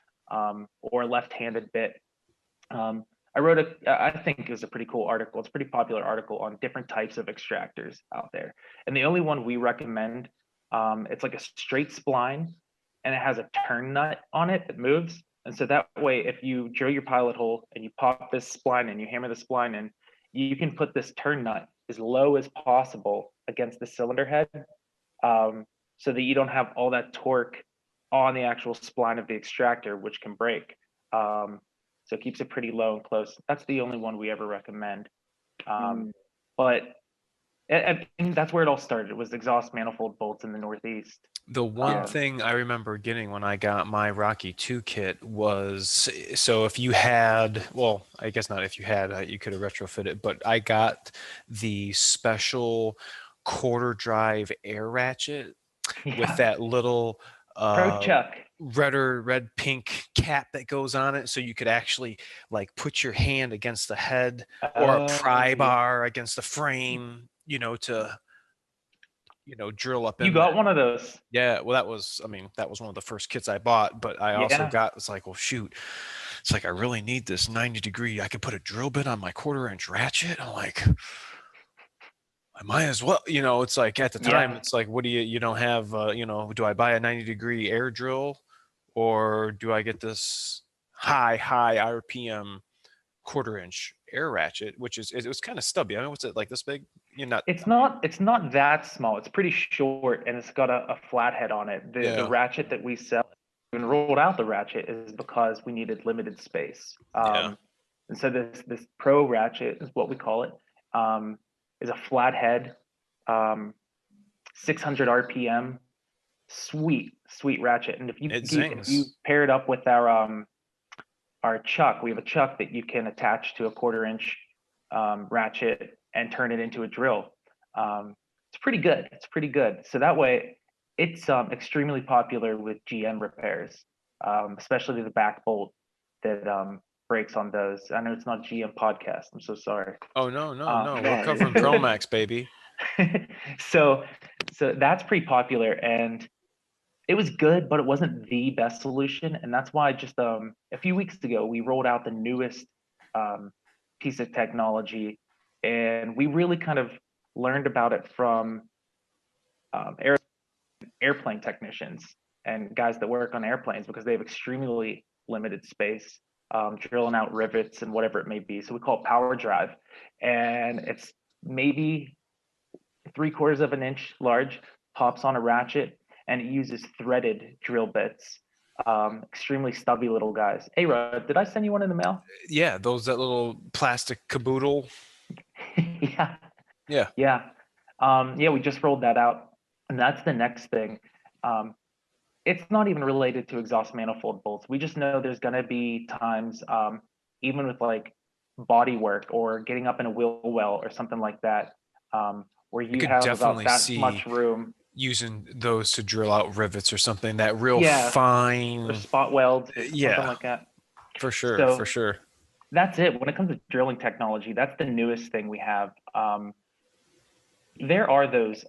Speaker 5: or left-handed bit. I wrote I think it was a pretty cool article. It's a pretty popular article on different types of extractors out there. And the only one we recommend, it's like a straight spline, and it has a turn nut on it that moves. And so that way, if you drill your pilot hole and you pop this spline in, you hammer the spline in, you can put this turn nut as low as possible against the cylinder head, so that you don't have all that torque on the actual spline of the extractor, which can break. So it keeps it pretty low and close. That's the only one we ever recommend. But and that's where it all started. It was exhaust manifold bolts in the Northeast.
Speaker 1: The one thing I remember getting when I got my Rocky 2 kit was, so if you had, well, I guess not if you had, you could have retrofit it, but I got the special quarter drive air ratchet with that little
Speaker 5: Chuck.
Speaker 1: red pink cap that goes on it, so you could actually like put your hand against the head or a pry bar against the frame, to drill up in
Speaker 5: You got
Speaker 1: there.
Speaker 5: one of those.
Speaker 1: Yeah, well, that was one of the first kits I bought, but I also got, it's like, well, shoot, it's like I really need this 90-degree. I could put a drill bit on my 1/4-inch ratchet. I'm like, I might as well, it's like at the time, it's like, what do you don't have, do I buy a 90-degree air drill, or do I get this high RPM 1/4-inch air ratchet, which it was kind of stubby. I mean, what's it, like this big?
Speaker 5: It's not that small. It's pretty short, and it's got a flat head on it. The ratchet that we sell, when rolled out the ratchet, is because we needed limited space. And so this Pro ratchet is what we call it. Is a flat head, 600 RPM, sweet ratchet. And if you pair it up with our chuck, we have a chuck that you can attach to a 1/4-inch ratchet and turn it into a drill. It's pretty good. So that way, it's extremely popular with GM repairs, especially the back bolt that breaks on those. I know it's not GM podcast. I'm so sorry.
Speaker 1: Oh no, we're covering ProMaXX, baby.
Speaker 5: So that's pretty popular, and it was good, but it wasn't the best solution. And that's why just a few weeks ago we rolled out the newest piece of technology, and we really kind of learned about it from airplane technicians and guys that work on airplanes, because they have extremely limited space, drilling out rivets and whatever it may be. So we call it power drive, and it's maybe 3/4 of an inch large, pops on a ratchet, and it uses threaded drill bits. Extremely stubby little guys. Hey, Rod, did I send you one in the mail?
Speaker 1: Yeah, that little plastic caboodle.
Speaker 5: Yeah. We just rolled that out, and that's the next thing. It's not even related to exhaust manifold bolts. We just know there's going to be times, even with like body work or getting up in a wheel well or something like that, where you have about that much room.
Speaker 1: Using those to drill out rivets or something, that real fine,
Speaker 5: or spot welds, or something like that.
Speaker 1: For sure.
Speaker 5: That's it. When it comes to drilling technology, that's the newest thing we have. There are those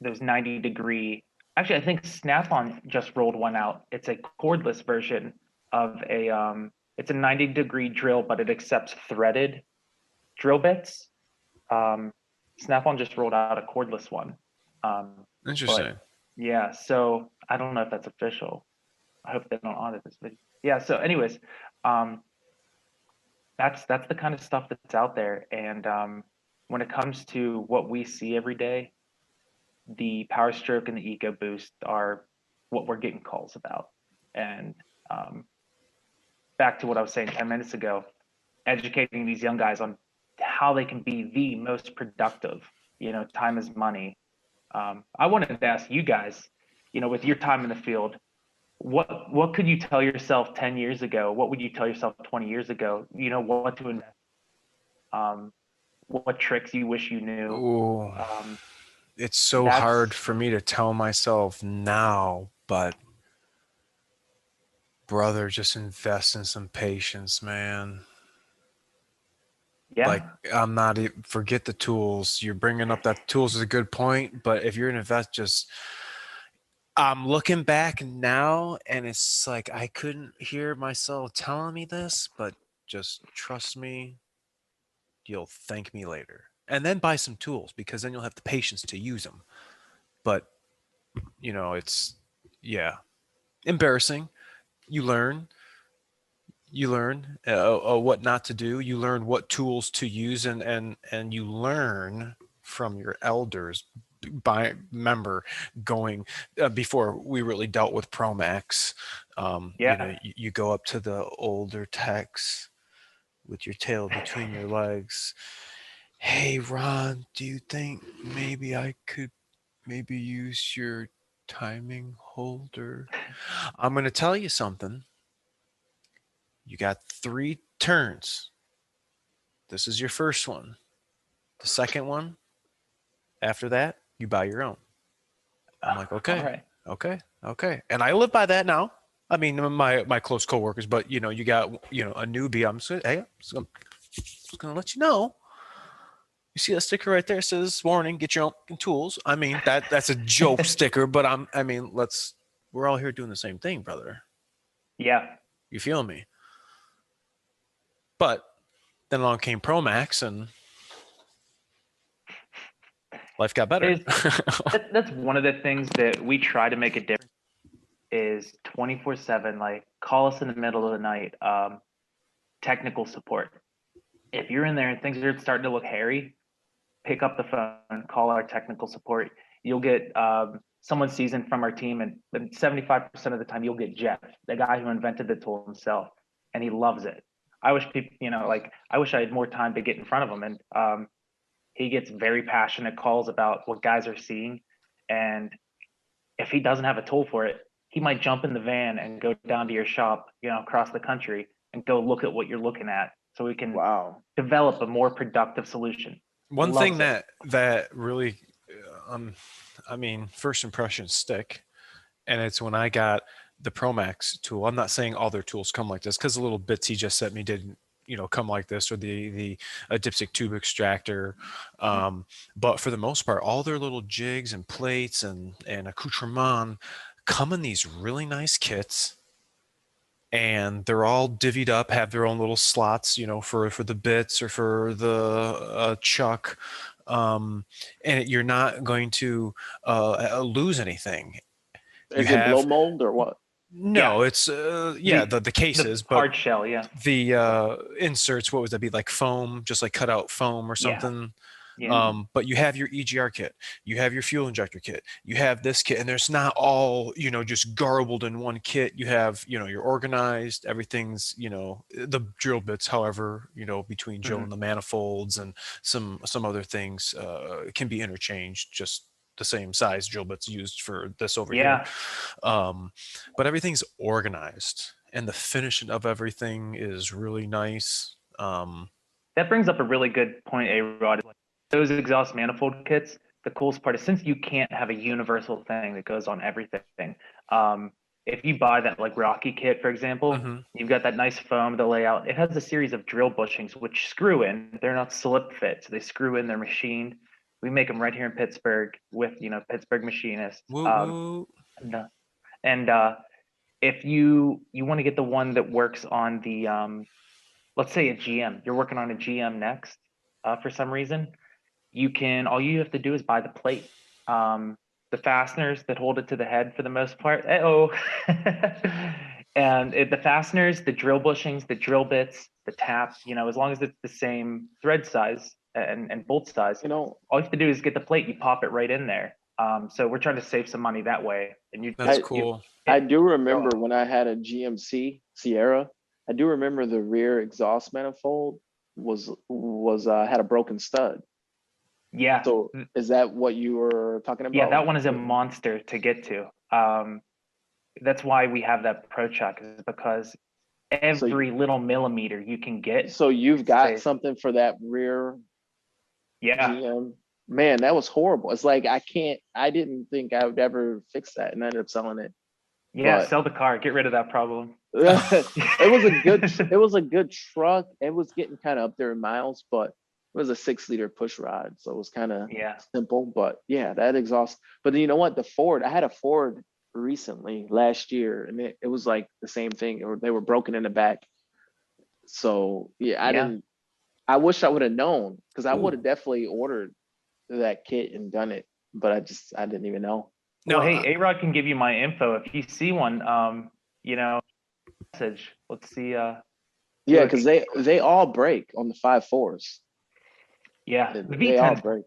Speaker 5: 90-degree. Actually, I think SnapOn just rolled one out. It's a cordless version of it's a 90-degree drill, but it accepts threaded drill bits. SnapOn just rolled out a cordless one.
Speaker 1: Interesting.
Speaker 5: So I don't know if that's official. I hope they don't audit this video. Yeah. So, anyways, that's the kind of stuff that's out there. And when it comes to what we see every day, the Powerstroke and the EcoBoost are what we're getting calls about. And back to what I was saying 10 minutes ago, educating these young guys on how they can be the most productive. Time is money. I wanted to ask you guys, with your time in the field, what could you tell yourself 10 years ago? What would you tell yourself 20 years ago? What to invest? What tricks you wish you knew?
Speaker 1: It's so hard for me to tell myself now, but brother, just invest in some patience, man.
Speaker 5: Yeah.
Speaker 1: Like, I'm not, forget the tools. You're bringing up that tools is a good point, but if you're an investor, I'm looking back now, and it's like I couldn't hear myself telling me this, but just trust me, you'll thank me later. And then buy some tools, because then you'll have the patience to use them. But, it's, embarrassing. You learn what not to do. You learn what tools to use, and you learn from your elders. Going before we really dealt with ProMaXX, you go up to the older techs with your tail between your legs. Hey, Ron, do you think maybe I could use your timing holder? I'm going to tell you something. You got 3 turns. This is your first one. The second one, after that, you buy your own. I'm like, okay. Okay. And I live by that now. I mean, my close coworkers, but you got a newbie. I'm just gonna let you know. You see that sticker right there? It says warning, get your own tools. I mean, that's a joke sticker, but we're all here doing the same thing, brother.
Speaker 5: Yeah.
Speaker 1: You feel me? But then along came ProMaXX and life got better.
Speaker 5: That's one of the things that we try to make a difference is 24/7, like call us in the middle of the night, technical support. If you're in there and things are starting to look hairy, pick up the phone, call our technical support. You'll get someone seasoned from our team, and 75% of the time you'll get Jeff, the guy who invented the tool himself, and he loves it. I wish people, I wish I had more time to get in front of him, and he gets very passionate calls about what guys are seeing, and if he doesn't have a tool for it, he might jump in the van and go down to your shop, across the country, and go look at what you're looking at, so we can develop a more productive solution.
Speaker 1: One thing that really, first impressions stick, and it's when I got the ProMaXX tool. I'm not saying all their tools come like this, because the little bits he just sent me didn't, come like this, or the dipstick tube extractor. But for the most part, all their little jigs and plates and accoutrement come in these really nice kits. And they're all divvied up, have their own little slots, for the bits or for the chuck. And you're not going to lose anything.
Speaker 3: Is it blow mold or what?
Speaker 1: No, it's the cases,
Speaker 5: the hard shell,
Speaker 1: the inserts. What would that be, like foam, just like cut out foam or something? Yeah. But you have your EGR kit, you have your fuel injector kit, you have this kit, and there's not all just garbled in one kit. You have you're organized. Everything's the drill bits, however, between Joe and the manifolds and some other things can be interchanged. Just the same size drill bits used for this over here. But everything's organized, and the finishing of everything is really nice.
Speaker 5: That brings up a really good point, Arod. Those exhaust manifold kits, the coolest part is, since you can't have a universal thing that goes on everything, if you buy that like Rocky kit, for example, you've got that nice foam, the layout. It has a series of drill bushings which screw in. They're not slip fit, so they screw in. They're machined. We make them right here in Pittsburgh with Pittsburgh machinists. And if you want to get the one that works on the let's say a GM, you're working on a GM next for some reason, all you have to do is buy the plate, the fasteners that hold it to the head for the most part. And the fasteners, the drill bushings, the drill bits, the tap, as long as it's the same thread size and bolt size, all you have to do is get the plate, you pop it right in there. So we're trying to save some money that way. And
Speaker 1: that's cool.
Speaker 3: I do remember when I had a GMC Sierra, I do remember the rear exhaust manifold had a broken stud.
Speaker 5: Yeah.
Speaker 3: So is that what you were talking about?
Speaker 5: Yeah, that one is a monster to get to. That's why we have that Pro Chuck, is because every little millimeter you can get.
Speaker 3: So you've got something for that rear GM. Man, that was horrible. It's like I didn't think I would ever fix that, and I ended up selling it.
Speaker 5: Yeah, sell the car, get rid of that problem.
Speaker 3: It was a good truck. It was getting kind of up there in miles, but it was a 6-liter push rod, so it was kind of simple. But yeah, that exhaust. But you know what? The Ford, I had a Ford recently last year, and it was like the same thing, or they were broken in the back. So I wish I would have known, because I would have definitely ordered that kit and done it, but I didn't even know.
Speaker 5: Well, hey, Arod can give you my info if you see one. Message. Let's see.
Speaker 3: Yeah, because they all break on the 5.4s.
Speaker 5: Yeah, the
Speaker 3: they all break.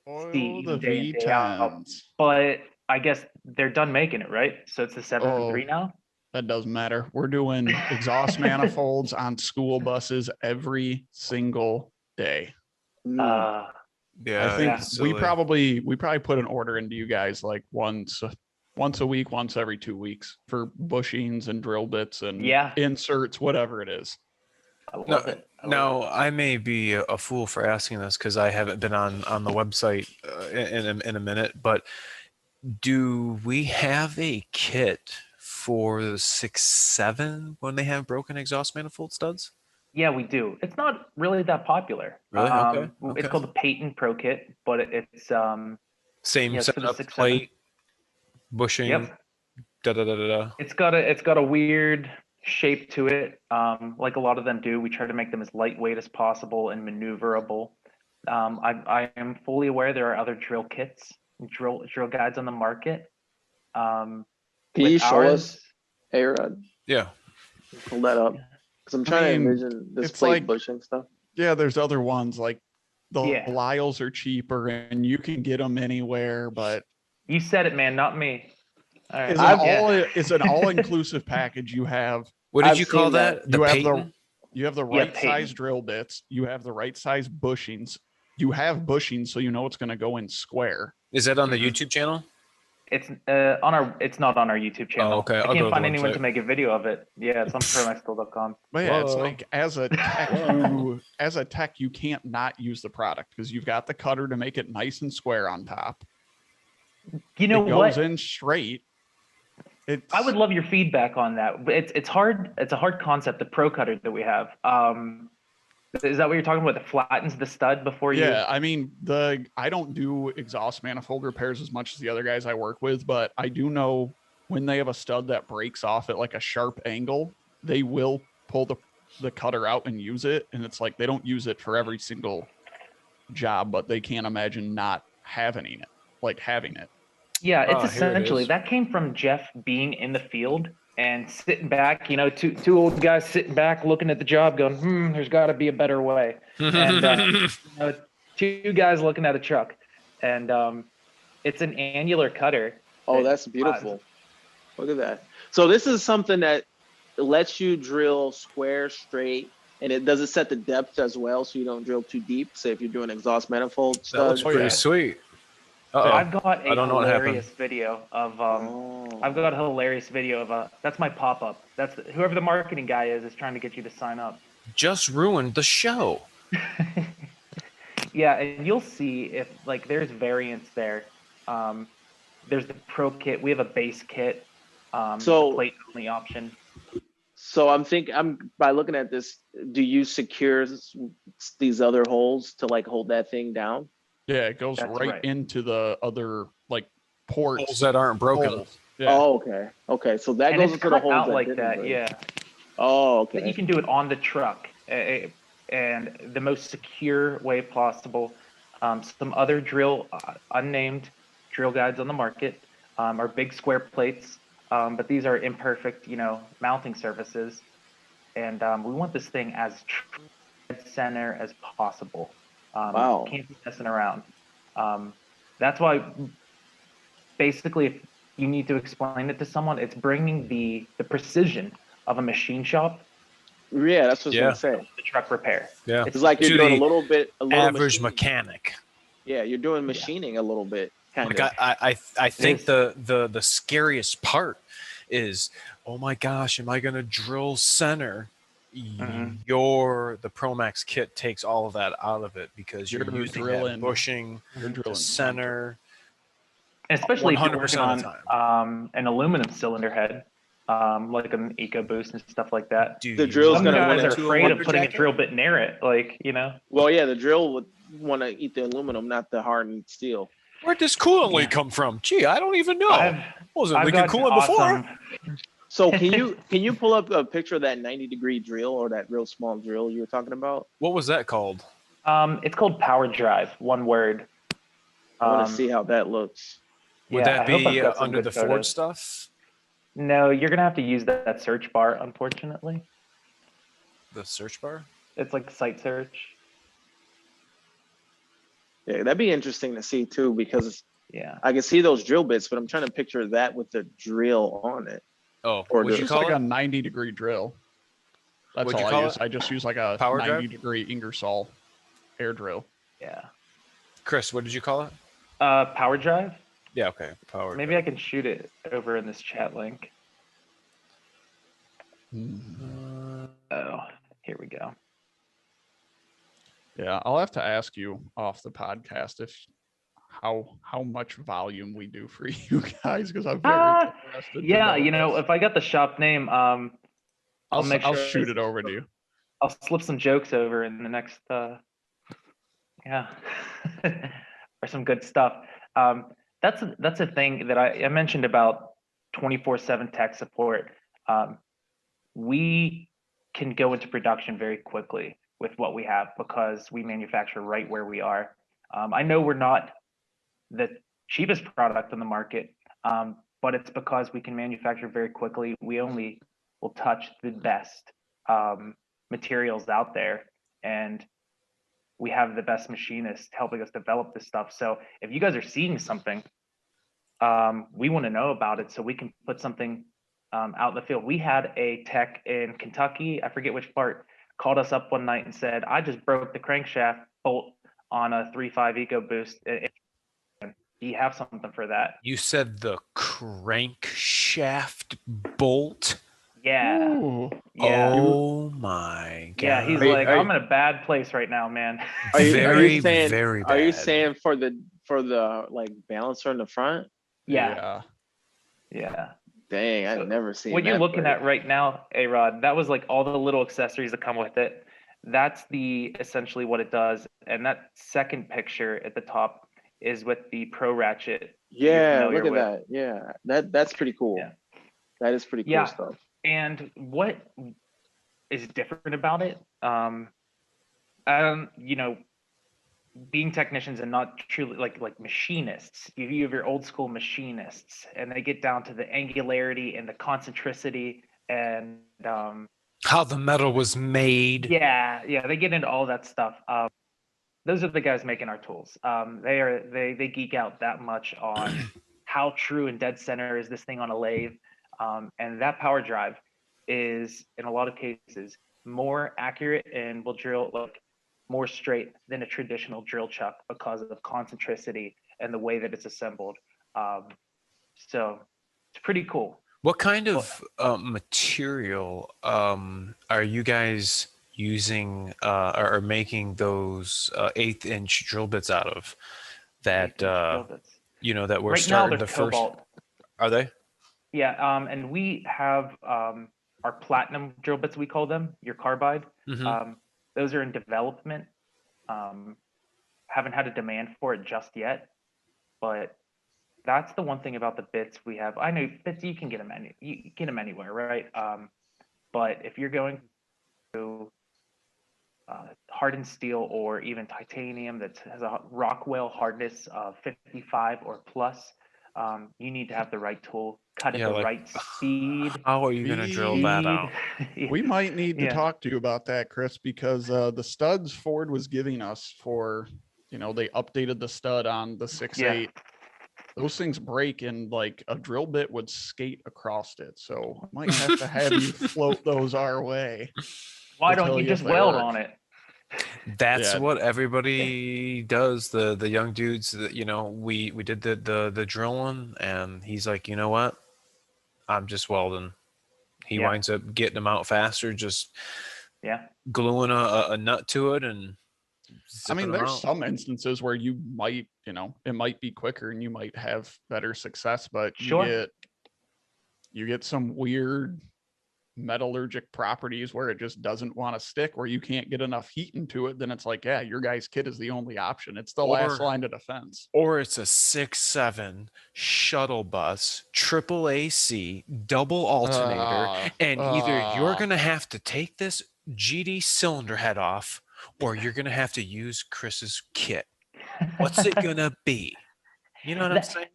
Speaker 2: The V10s.
Speaker 5: But I guess they're done making it, right? So it's the 7.3 now.
Speaker 2: That doesn't matter. We're doing exhaust manifolds on school buses every single day.
Speaker 1: Yeah,
Speaker 2: I think we probably put an order into you guys like once a week, once every 2 weeks for bushings and drill bits and inserts, whatever it is.
Speaker 1: Now, I may be a fool for asking this because I haven't been on the website in a minute, but Do we have a kit for the 6.7 when they have broken exhaust manifold studs?
Speaker 5: Yeah, we do. It's not really that popular.
Speaker 1: Really? Okay.
Speaker 5: It's called the Payton Pro Kit, but it's
Speaker 1: Same
Speaker 5: it's for the
Speaker 1: setup,
Speaker 5: 6.7.
Speaker 1: plate, bushing.
Speaker 5: Yep.
Speaker 1: Da da da da da.
Speaker 5: It's got a weird shape to it. Like a lot of them do. We try to make them as lightweight as possible and maneuverable. I am fully aware there are other drill kits, drill guides on the market.
Speaker 3: Can you show us, Arod?
Speaker 1: Yeah.
Speaker 3: Pull that up. Because I'm trying to envision this
Speaker 2: it's
Speaker 3: plate
Speaker 2: like-
Speaker 3: bushing stuff.
Speaker 2: Yeah, there's other ones like the
Speaker 5: Yeah.
Speaker 2: Lyles are cheaper and you can get them anywhere, but
Speaker 5: You said it, man, not me. All right.
Speaker 2: it's an all-inclusive package. You have
Speaker 1: What did
Speaker 3: I've
Speaker 1: you call
Speaker 3: seen that.
Speaker 1: that? The
Speaker 2: You have
Speaker 1: Payton?
Speaker 2: you have the
Speaker 5: Yeah,
Speaker 2: right size
Speaker 5: Payton.
Speaker 2: drill bits, you have the right size bushings, you have bushings so you know it's going to go in square.
Speaker 1: Is that on the
Speaker 5: Mhm.
Speaker 1: YouTube channel?
Speaker 5: It's it's not on our YouTube channel.
Speaker 1: okay. I'll
Speaker 5: I
Speaker 1: go to
Speaker 5: can't
Speaker 1: the
Speaker 5: find anyone
Speaker 1: website.
Speaker 5: to make a video of it. Yeah, it's on ProMaXXTool.com.
Speaker 2: But yeah, it's
Speaker 1: Whoa.
Speaker 2: like as a tech, you can't not use the product because you've got the cutter to make it nice and square on top.
Speaker 5: You know
Speaker 2: It goes
Speaker 5: what?
Speaker 2: in straight.
Speaker 5: I would love your feedback on that. It's hard. It's a hard concept. The Pro Cutter that we have. Is that what you're talking about? That flattens the stud before you?
Speaker 2: Yeah, I mean, I don't do exhaust manifold repairs as much as the other guys I work with, but I do know when they have a stud that breaks off at like a sharp angle, they will pull the cutter out and use it. And it's like they don't use it for every single job, but they can't imagine not having it.
Speaker 5: Yeah, it's
Speaker 1: Ah, here it
Speaker 5: essentially
Speaker 1: is.
Speaker 5: that came from Jeff being in the field and sitting back. You know, two old guys sitting back looking at the job, going, there's got to be a better way. And you know, two guys looking at a truck, and it's an annular cutter.
Speaker 3: Oh, that's beautiful. Look at that. So this is something that lets you drill square, straight, and it does it set the depth as well, so you don't drill too deep. Say if you're doing exhaust manifold
Speaker 1: That looks
Speaker 3: studs.
Speaker 1: pretty sweet. Uh-oh.
Speaker 5: I've got a
Speaker 1: I don't know what happened.
Speaker 5: hilarious video of
Speaker 3: Oh.
Speaker 5: I've got a hilarious video of that's my pop-up. That's whoever the marketing guy is trying to get you to sign up.
Speaker 1: Just ruined the show.
Speaker 5: Yeah, and you'll see if like there's variants there. There's the Pro Kit. We have a base kit.
Speaker 3: So-
Speaker 5: the plate only option.
Speaker 3: So I'm by looking at this, do you secure these other holes to like hold that thing down?
Speaker 2: Yeah, it goes
Speaker 5: That's
Speaker 2: right
Speaker 5: right.
Speaker 2: into the other like ports.
Speaker 1: Holes that aren't broken.
Speaker 2: holes. Yeah.
Speaker 3: Oh, okay. Okay. So that
Speaker 5: And
Speaker 3: goes
Speaker 5: it's
Speaker 3: into the
Speaker 5: cut
Speaker 3: holes
Speaker 5: out like
Speaker 3: didn't
Speaker 5: that,
Speaker 3: break.
Speaker 5: yeah.
Speaker 3: Oh,
Speaker 5: But you
Speaker 3: okay.
Speaker 5: can do it on the truck, and the most secure way possible. Some other unnamed drill guides on the market are big square plates, but these are imperfect, mounting surfaces. And we want this thing as dead center as possible.
Speaker 3: Wow.
Speaker 5: Can't be messing around. That's why, basically, if you need to explain it to someone, it's bringing the precision of a machine shop
Speaker 3: Yeah, that's what I was gonna say.
Speaker 5: the truck repair.
Speaker 1: Yeah.
Speaker 3: It's like you're
Speaker 1: To
Speaker 3: doing
Speaker 1: the
Speaker 3: a little
Speaker 1: Average
Speaker 3: machining.
Speaker 1: mechanic.
Speaker 3: Yeah, you're doing machining a little bit, kind
Speaker 1: Like
Speaker 3: of.
Speaker 1: I think
Speaker 5: is.
Speaker 1: the scariest part is, oh my gosh, am I gonna drill center?
Speaker 5: Mhm.
Speaker 1: The ProMaXX kit takes all of that out of it because you're
Speaker 2: You're
Speaker 1: using
Speaker 2: drilling-
Speaker 1: that bushing,
Speaker 2: You're
Speaker 1: the
Speaker 2: drilling
Speaker 1: center.
Speaker 5: And especially if you're
Speaker 1: 100%
Speaker 5: working
Speaker 1: of the
Speaker 5: on an aluminum cylinder head, like an EcoBoost and stuff like that.
Speaker 1: Do
Speaker 3: The
Speaker 1: you
Speaker 3: drill's
Speaker 5: Some
Speaker 3: gonna
Speaker 5: guys
Speaker 3: win
Speaker 5: are
Speaker 3: it.
Speaker 5: afraid of putting a drill bit near it,
Speaker 3: Well, yeah, the drill would want to eat the aluminum, not the hardened steel.
Speaker 1: Where'd this coolant leak come from? Gee, I don't even know.
Speaker 5: I've
Speaker 1: Wasn't
Speaker 5: I've
Speaker 1: leaking
Speaker 5: got
Speaker 1: coolant before?
Speaker 5: awesome.
Speaker 3: So can you pull up a picture of that 90-degree drill or that real small drill you were talking about?
Speaker 1: What was that called?
Speaker 5: It's called Power Drive, one word.
Speaker 3: I want to see how that looks.
Speaker 1: Would
Speaker 5: Yeah,
Speaker 1: that
Speaker 5: I hope I've
Speaker 1: be
Speaker 5: got some
Speaker 1: under
Speaker 5: good
Speaker 1: the Ford
Speaker 5: photos.
Speaker 1: stuff?
Speaker 5: No, you're gonna have to use that search bar, unfortunately.
Speaker 1: The search bar?
Speaker 5: It's like site search.
Speaker 3: Yeah, that'd be interesting to see too, because
Speaker 5: Yeah.
Speaker 3: I can see those drill bits, but I'm trying to picture that with the drill on it.
Speaker 1: Oh,
Speaker 3: Or
Speaker 1: what'd
Speaker 3: just
Speaker 1: you
Speaker 2: It's
Speaker 1: call
Speaker 2: like
Speaker 1: it?
Speaker 2: a 90-degree drill. That's
Speaker 1: What'd you
Speaker 2: all I
Speaker 1: call
Speaker 2: use.
Speaker 1: it?
Speaker 2: I just use like a
Speaker 1: Power drive?
Speaker 2: 90-degree Ingersoll air drill.
Speaker 5: Yeah.
Speaker 1: Chris, what did you call it?
Speaker 5: Power Drive.
Speaker 1: Yeah, okay. Power.
Speaker 5: Maybe I can shoot it over in this chat link. Oh, here we go.
Speaker 2: Yeah, I'll have to ask you off the podcast how much volume we do for you guys, because I'm
Speaker 5: Ah,
Speaker 2: very interested. to
Speaker 5: yeah, you know,
Speaker 2: this.
Speaker 5: if I got the shop name, I'll make
Speaker 2: I'll
Speaker 5: sure
Speaker 2: shoot it over to you.
Speaker 5: I'll slip some jokes over in the next yeah. Or some good stuff. That's a thing that I mentioned about 24/7 tech support. We can go into production very quickly with what we have because we manufacture right where we are. I know we're not the cheapest product on the market, but it's because we can manufacture very quickly. We only will touch the best materials out there, and we have the best machinists helping us develop this stuff. So if you guys are seeing something, we want to know about it so we can put something out in the field. We had a tech in Kentucky, I forget which part, called us up one night and said, I just broke the crankshaft bolt on a 3.5 EcoBoost. Do you have something for that?
Speaker 1: You said the crankshaft bolt?
Speaker 5: Yeah.
Speaker 2: Ooh.
Speaker 5: Yeah.
Speaker 1: Oh my god.
Speaker 5: Yeah, he's like, I'm in a bad place right now, man.
Speaker 3: Are you
Speaker 1: Very,
Speaker 3: saying,
Speaker 1: very
Speaker 3: Are you
Speaker 1: bad.
Speaker 3: saying for the like balancer in the front?
Speaker 5: Yeah.
Speaker 3: Dang,
Speaker 5: So
Speaker 3: I've never seen
Speaker 5: what
Speaker 3: that
Speaker 5: you're looking
Speaker 3: break.
Speaker 5: at right now, Arod, that was like all the little accessories that come with it. That's essentially what it does. And that second picture at the top is with the Pro Ratchet.
Speaker 3: Yeah,
Speaker 5: familiar
Speaker 3: look at
Speaker 5: with.
Speaker 3: that. Yeah, that's pretty cool.
Speaker 5: Yeah.
Speaker 3: That is pretty cool
Speaker 5: Yeah.
Speaker 3: stuff.
Speaker 5: And what is different about it? You know, being technicians and not truly like machinists. You have your old school machinists, and they get down to the angularity and the concentricity and
Speaker 1: How the metal was made.
Speaker 5: yeah, they get into all that stuff. Those are the guys making our tools. They geek out that much on how true and dead center is this thing on a lathe, and that power drive is in a lot of cases more accurate and will drill like more straight than a traditional drill chuck because of concentricity and the way that it's assembled. So it's pretty cool.
Speaker 1: What kind of material are you guys using or making those 1/8 inch drill bits out of? That you know that we're
Speaker 5: right now
Speaker 1: starting
Speaker 5: they're
Speaker 1: the first.
Speaker 5: cobalt.
Speaker 1: Are they?
Speaker 5: Yeah, and we have our platinum drill bits, we call them, your carbide.
Speaker 1: Mm-hmm.
Speaker 5: Those are in development. Haven't had a demand for it just yet, but that's the one thing about the bits we have. I know bits you can get them anywhere, right? But if you're going to hardened steel or even titanium that has a Rockwell hardness of 55 or plus, you need to have the right tool, cut at the right speed.
Speaker 1: How are you going to drill that out?
Speaker 2: We might need to talk to you about that, Chris, because the studs Ford was giving us for, you know, they updated the stud on the 6.8. Those things break and like a drill bit would skate across it. So I might have to have you float those our way.
Speaker 5: Why don't you just weld on it?
Speaker 1: That's what everybody does. The young dudes that, you know, we did the drilling, and he's like, you know what? I'm just welding. He winds up getting them out faster, just gluing a nut to it and
Speaker 2: I mean, there's some instances where you might, you know, it might be quicker and you might have better success, but you get some weird metallurgic properties where it just doesn't want to stick, where you can't get enough heat into it. Then it's like, yeah, your guy's kit is the only option. It's the last line of defense.
Speaker 1: Or it's a 6.7 shuttle bus, triple AC, double alternator, and either you're gonna have to take this GD cylinder head off, or you're gonna have to use Chris's kit. What's it gonna be? You know what I'm saying?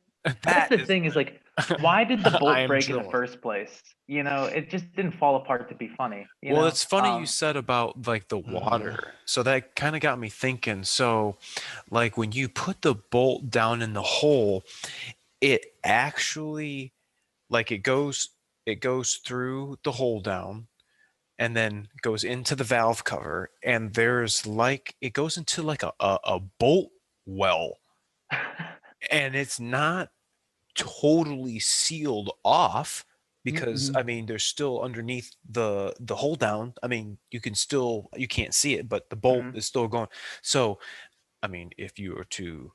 Speaker 5: That's the thing is like, why did the bolt break in the first place? You know, it just didn't fall apart to be funny.
Speaker 1: Well, it's funny you said about like the water. So that kind of got me thinking. So like when you put the bolt down in the hole, it actually like it goes through the hole down and then goes into the valve cover, and there's like it goes into like a bolt well. And it's not totally sealed off because I mean there's still underneath the hold down. I mean you can't see it, but the bolt is still going. So I mean if you were to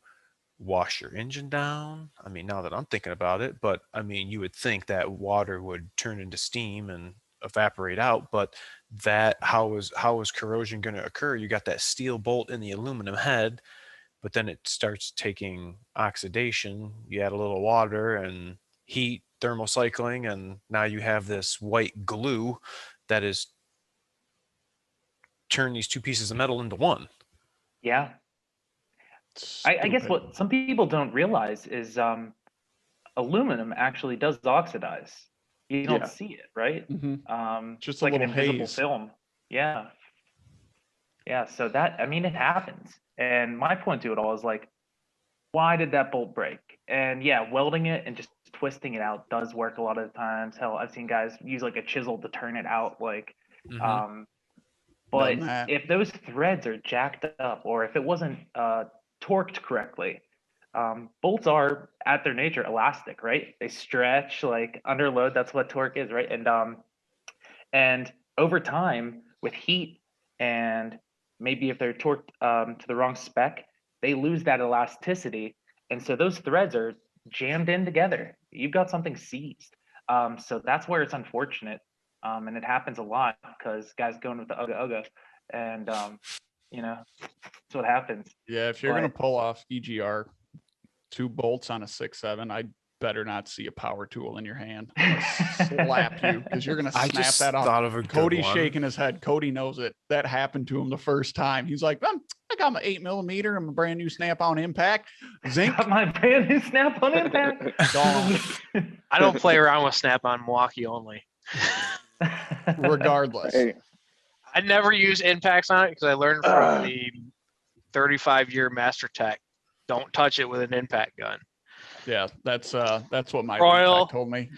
Speaker 1: wash your engine down. I mean, now that I'm thinking about it, but I mean, you would think that water would turn into steam and evaporate out, but that how is corrosion going to occur? You got that steel bolt in the aluminum head, but then it starts taking oxidation. You add a little water and heat, thermocycling, and now you have this white glue that is turn these two pieces of metal into one.
Speaker 5: Yeah. I guess what some people don't realize is aluminum actually does oxidize. You don't see it, right?
Speaker 2: Just
Speaker 5: like
Speaker 2: a
Speaker 5: an
Speaker 2: little
Speaker 5: invisible
Speaker 2: haze.
Speaker 5: film. Yeah. Yeah. So that, I mean, it happens. And my point to it all is like, why did that bolt break? And yeah, welding it and just twisting it out does work a lot of the times. Hell, I've seen guys use like a chisel to turn it out. Like, but if those threads are jacked up, or if it wasn't torqued correctly, bolts are at their nature elastic, right? They stretch like under load. That's what torque is, right? And over time with heat, and maybe if they're torqued to the wrong spec, they lose that elasticity, and so those threads are jammed in together. You've got something seized. So that's where it's unfortunate, and it happens a lot because guys going with the ugga, and you know, that's what happens.
Speaker 2: Yeah, if you're gonna pull off EGR 2 bolts on a 6.7, I better not see a power tool in your hand. I'm gonna slap you because you're gonna snap that off.
Speaker 1: Thought of a
Speaker 2: Cody's shaking his head. Cody knows it. That happened to him the first time. He's like, I got my 8mm and my brand new SnapOn impact. Zinc.
Speaker 5: Got my brand new SnapOn impact.
Speaker 4: I don't play around with SnapOn Milwaukee only.
Speaker 2: Regardless.
Speaker 3: Hey.
Speaker 4: I never use impacts on it because I learned from the 35-year Master Tech. Don't touch it with an impact gun.
Speaker 2: Yeah, that's what my
Speaker 4: Croyle
Speaker 2: told me.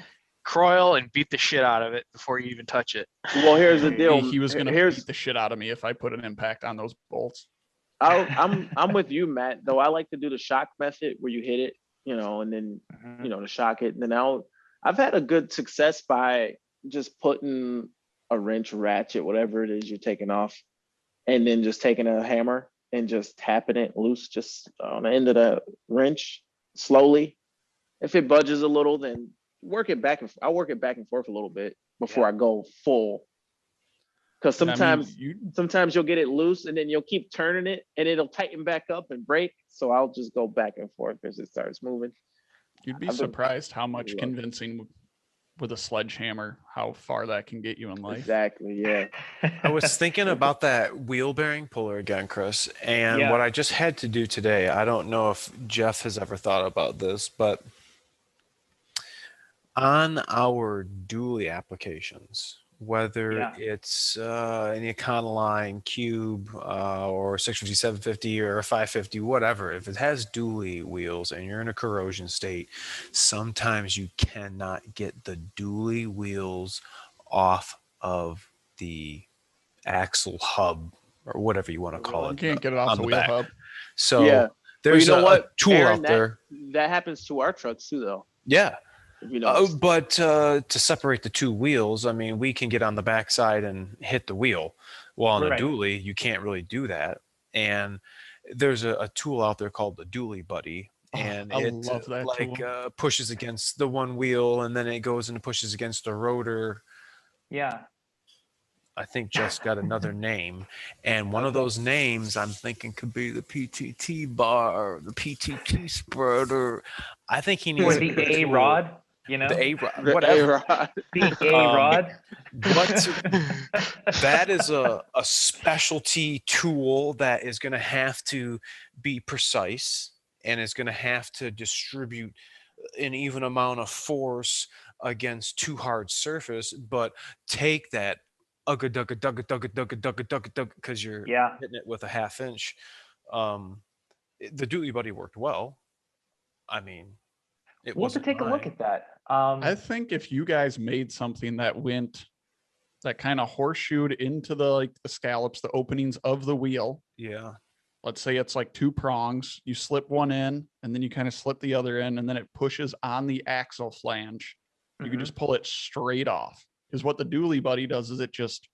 Speaker 4: Croyle and beat the shit out of it before you even touch it.
Speaker 3: Well, here's the deal.
Speaker 2: He was gonna beat the shit out of me if I put an impact on those bolts.
Speaker 3: I'm with you, Matt. Though I like to do the shock method where you hit it, and then the shock hit. And then I've had a good success by just putting a wrench, ratchet, whatever it is you're taking off, and then just taking a hammer and just tapping it loose, just on the end of the wrench slowly. If it budges a little, then I'll work it back and forth a little bit before I go full. Because sometimes you'll get it loose and then you'll keep turning it and it'll tighten back up and break. So I'll just go back and forth as it starts moving.
Speaker 2: You'd be surprised how much convincing with a sledgehammer, how far that can get you in life.
Speaker 3: Exactly, yeah.
Speaker 1: I was thinking about that wheel bearing puller again, Chris, and what I just had to do today, I don't know if Jeff has ever thought about this, but on our dually applications, whether it's an Econoline Cube or 650, 750 or a 550, whatever, if it has dually wheels and you're in a corrosion state, sometimes you cannot get the dually wheels off of the axle hub or whatever you want to call it.
Speaker 2: You can't get it off the wheel hub.
Speaker 1: So there's a tool out there.
Speaker 3: That happens to our trucks too, though.
Speaker 1: Yeah. But to separate the two wheels, I mean, we can get on the backside and hit the wheel. Well, on the dually, you can't really do that. And there's a tool out there called the Dually Buddy, and it pushes against the one wheel, and then it goes and pushes against the rotor.
Speaker 5: Yeah.
Speaker 1: I think Jeff's got another name, and one of those names I'm thinking could be the PTT bar, or the PTT spreader. I think he needs
Speaker 5: the Arod.
Speaker 1: The A-Rod, whatever.
Speaker 5: The A-Rod.
Speaker 1: But that is a specialty tool that is going to have to be precise and is going to have to distribute an even amount of force against too hard surface, but take that because you're hitting it with a 1/2 inch. The Dually Buddy worked well. I mean,
Speaker 5: we'll have to take a look at that.
Speaker 2: I think if you guys made something that kind of horseshoed into the scallops, the openings of the wheel.
Speaker 1: Yeah.
Speaker 2: Let's say it's like 2 prongs. You slip one in and then you kind of slip the other in, and then it pushes on the axle flange. You can just pull it straight off. Because what the Dually Buddy does is it just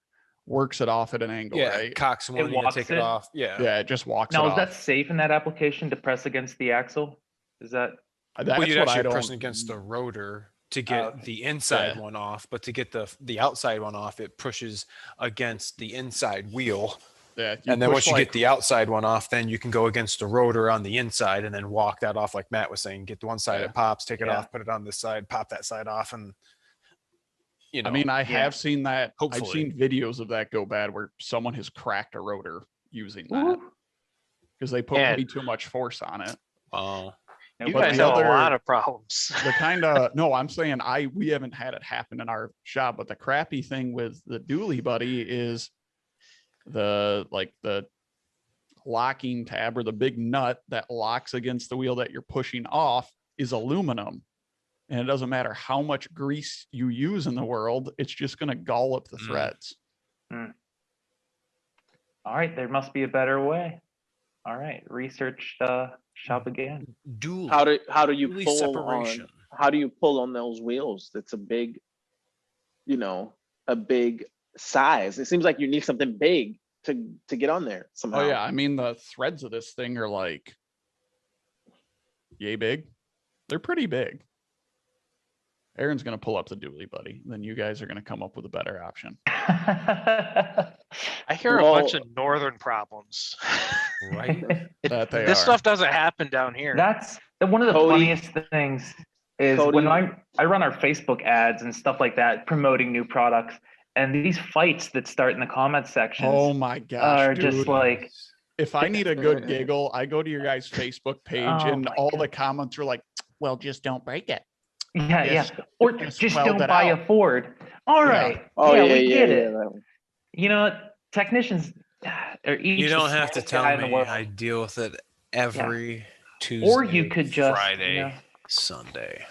Speaker 2: works it off at an angle,
Speaker 1: Yeah,
Speaker 2: right?
Speaker 1: cocks one, you
Speaker 5: walks
Speaker 1: take
Speaker 5: it?
Speaker 1: it off. Yeah.
Speaker 2: Yeah, it just walks
Speaker 5: Now,
Speaker 2: it
Speaker 5: is that
Speaker 2: off.
Speaker 5: safe in that application to press against the axle? Is that?
Speaker 2: That's
Speaker 1: Well, you'd
Speaker 2: what I
Speaker 1: actually
Speaker 2: don't.
Speaker 1: press against the rotor to get
Speaker 5: okay.
Speaker 1: the inside
Speaker 2: Yeah.
Speaker 1: one off, but to get the outside one off, it pushes against the inside wheel.
Speaker 2: Yeah,
Speaker 1: And then once you
Speaker 2: like,
Speaker 1: get the outside one off, then you can go against the rotor on the inside and then walk that off, like Matt was saying. Get the one side,
Speaker 2: Yeah.
Speaker 1: it pops, take it
Speaker 5: Yeah.
Speaker 1: off, put it on this side, pop that side off, and
Speaker 2: I mean, I have seen that. I've
Speaker 1: Hopefully.
Speaker 2: seen videos of that go bad where someone has cracked a rotor using that because they put
Speaker 4: Man.
Speaker 2: way too much force on it.
Speaker 4: You
Speaker 2: But
Speaker 4: guys
Speaker 2: the
Speaker 4: have
Speaker 2: other-
Speaker 4: a lot of problems.
Speaker 2: The kind of no, I'm saying we haven't had it happen in our shop, but the crappy thing with the dually buddy is the locking tab or the big nut that locks against the wheel that you're pushing off is aluminum. And it doesn't matter how much grease you use in the world, it's just going to gall up the threads.
Speaker 5: All right, there must be a better way. All right, research shop again.
Speaker 1: Dual.
Speaker 3: How do you
Speaker 1: dually
Speaker 3: pull
Speaker 1: separation.
Speaker 3: on? How do you pull on those wheels? That's a big, a big size. It seems like you need something big to get on there somehow.
Speaker 2: Oh yeah, I mean the threads of this thing are like yay big. They're pretty big. Aaron's gonna pull up the dually buddy. Then you guys are gonna come up with a better option.
Speaker 4: I hear a bunch of northern problems.
Speaker 1: Right.
Speaker 2: That they
Speaker 4: This
Speaker 2: are.
Speaker 4: stuff doesn't happen down here.
Speaker 5: That's one of the
Speaker 3: Cody-
Speaker 5: funniest things is when I run our Facebook ads and stuff like that, promoting new products, and these fights that start in the comment sections
Speaker 2: Oh my gosh,
Speaker 5: are
Speaker 2: dude.
Speaker 5: just like,
Speaker 2: If I need a good giggle, I go to your guys' Facebook page
Speaker 5: Oh
Speaker 2: and
Speaker 5: my
Speaker 2: all
Speaker 5: God.
Speaker 2: the comments are like, well, just don't break it.
Speaker 5: yeah,
Speaker 2: Just-
Speaker 5: or
Speaker 2: just
Speaker 5: just
Speaker 2: weld
Speaker 5: don't
Speaker 2: it
Speaker 5: buy
Speaker 2: out.
Speaker 5: a Ford. All
Speaker 2: Yeah.
Speaker 5: right,
Speaker 3: Oh yeah,
Speaker 5: we get it.
Speaker 3: that one.
Speaker 5: You know what? Technicians are each
Speaker 1: You
Speaker 5: the
Speaker 1: don't have to
Speaker 5: smartest
Speaker 1: tell
Speaker 5: guy in the
Speaker 1: me.
Speaker 5: world.
Speaker 1: I deal with it every Tuesday,
Speaker 5: Or you could just,
Speaker 1: Friday, Sunday.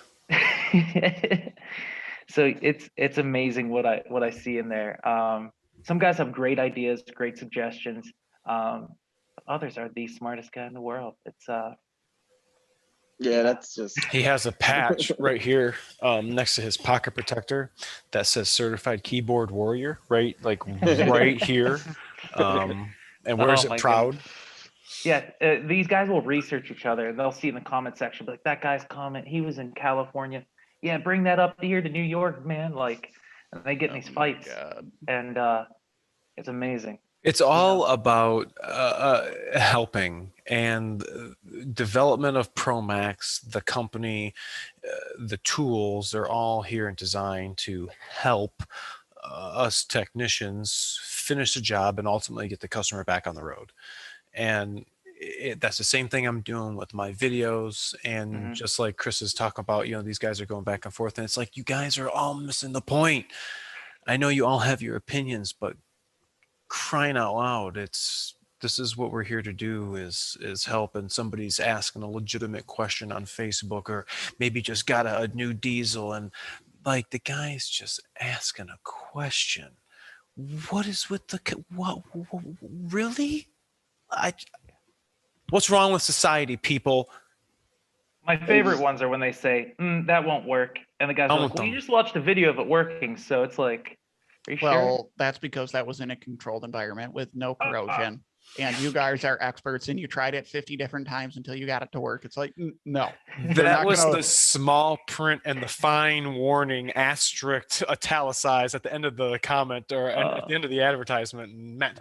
Speaker 5: So it's amazing what I see in there. Some guys have great ideas, great suggestions. Others are the smartest guy in the world. It's
Speaker 3: Yeah, that's just.
Speaker 1: He has a patch right here next to his pocket protector that says certified keyboard warrior, right? Like right here. And wears
Speaker 5: Oh my
Speaker 1: it proud.
Speaker 5: yeah, these guys will research each other. They'll see in the comment section, be like, that guy's comment, he was in California. Yeah, bring that up here to New York, man. Like, and they get in these
Speaker 2: Oh my
Speaker 5: fights,
Speaker 2: God.
Speaker 5: and it's amazing.
Speaker 1: It's all about helping and development of ProMaXX, the company, the tools. They're all here and designed to help us technicians finish the job and ultimately get the customer back on the road. And that's the same thing I'm doing with my videos. And just like Chris is talking about, these guys are going back and forth, and it's like, you guys are all missing the point. I know you all have your opinions, but crying out loud, this is what we're here to do is help. And somebody's asking a legitimate question on Facebook, or maybe just got a new diesel, and like the guy's just asking a question. What is with what really? What's wrong with society, people?
Speaker 5: My favorite ones are when they say, that won't work. And the guys are like, well, you just watched a video of it working. So it's like, are you sure?
Speaker 2: Well, that's because that was in a controlled environment with no corrosion. And you guys are experts, and you tried it 50 different times until you got it to work. It's like, no.
Speaker 1: That was the small print and the fine warning asterisk italicized at the end of the comment, or at the end of the advertisement, meant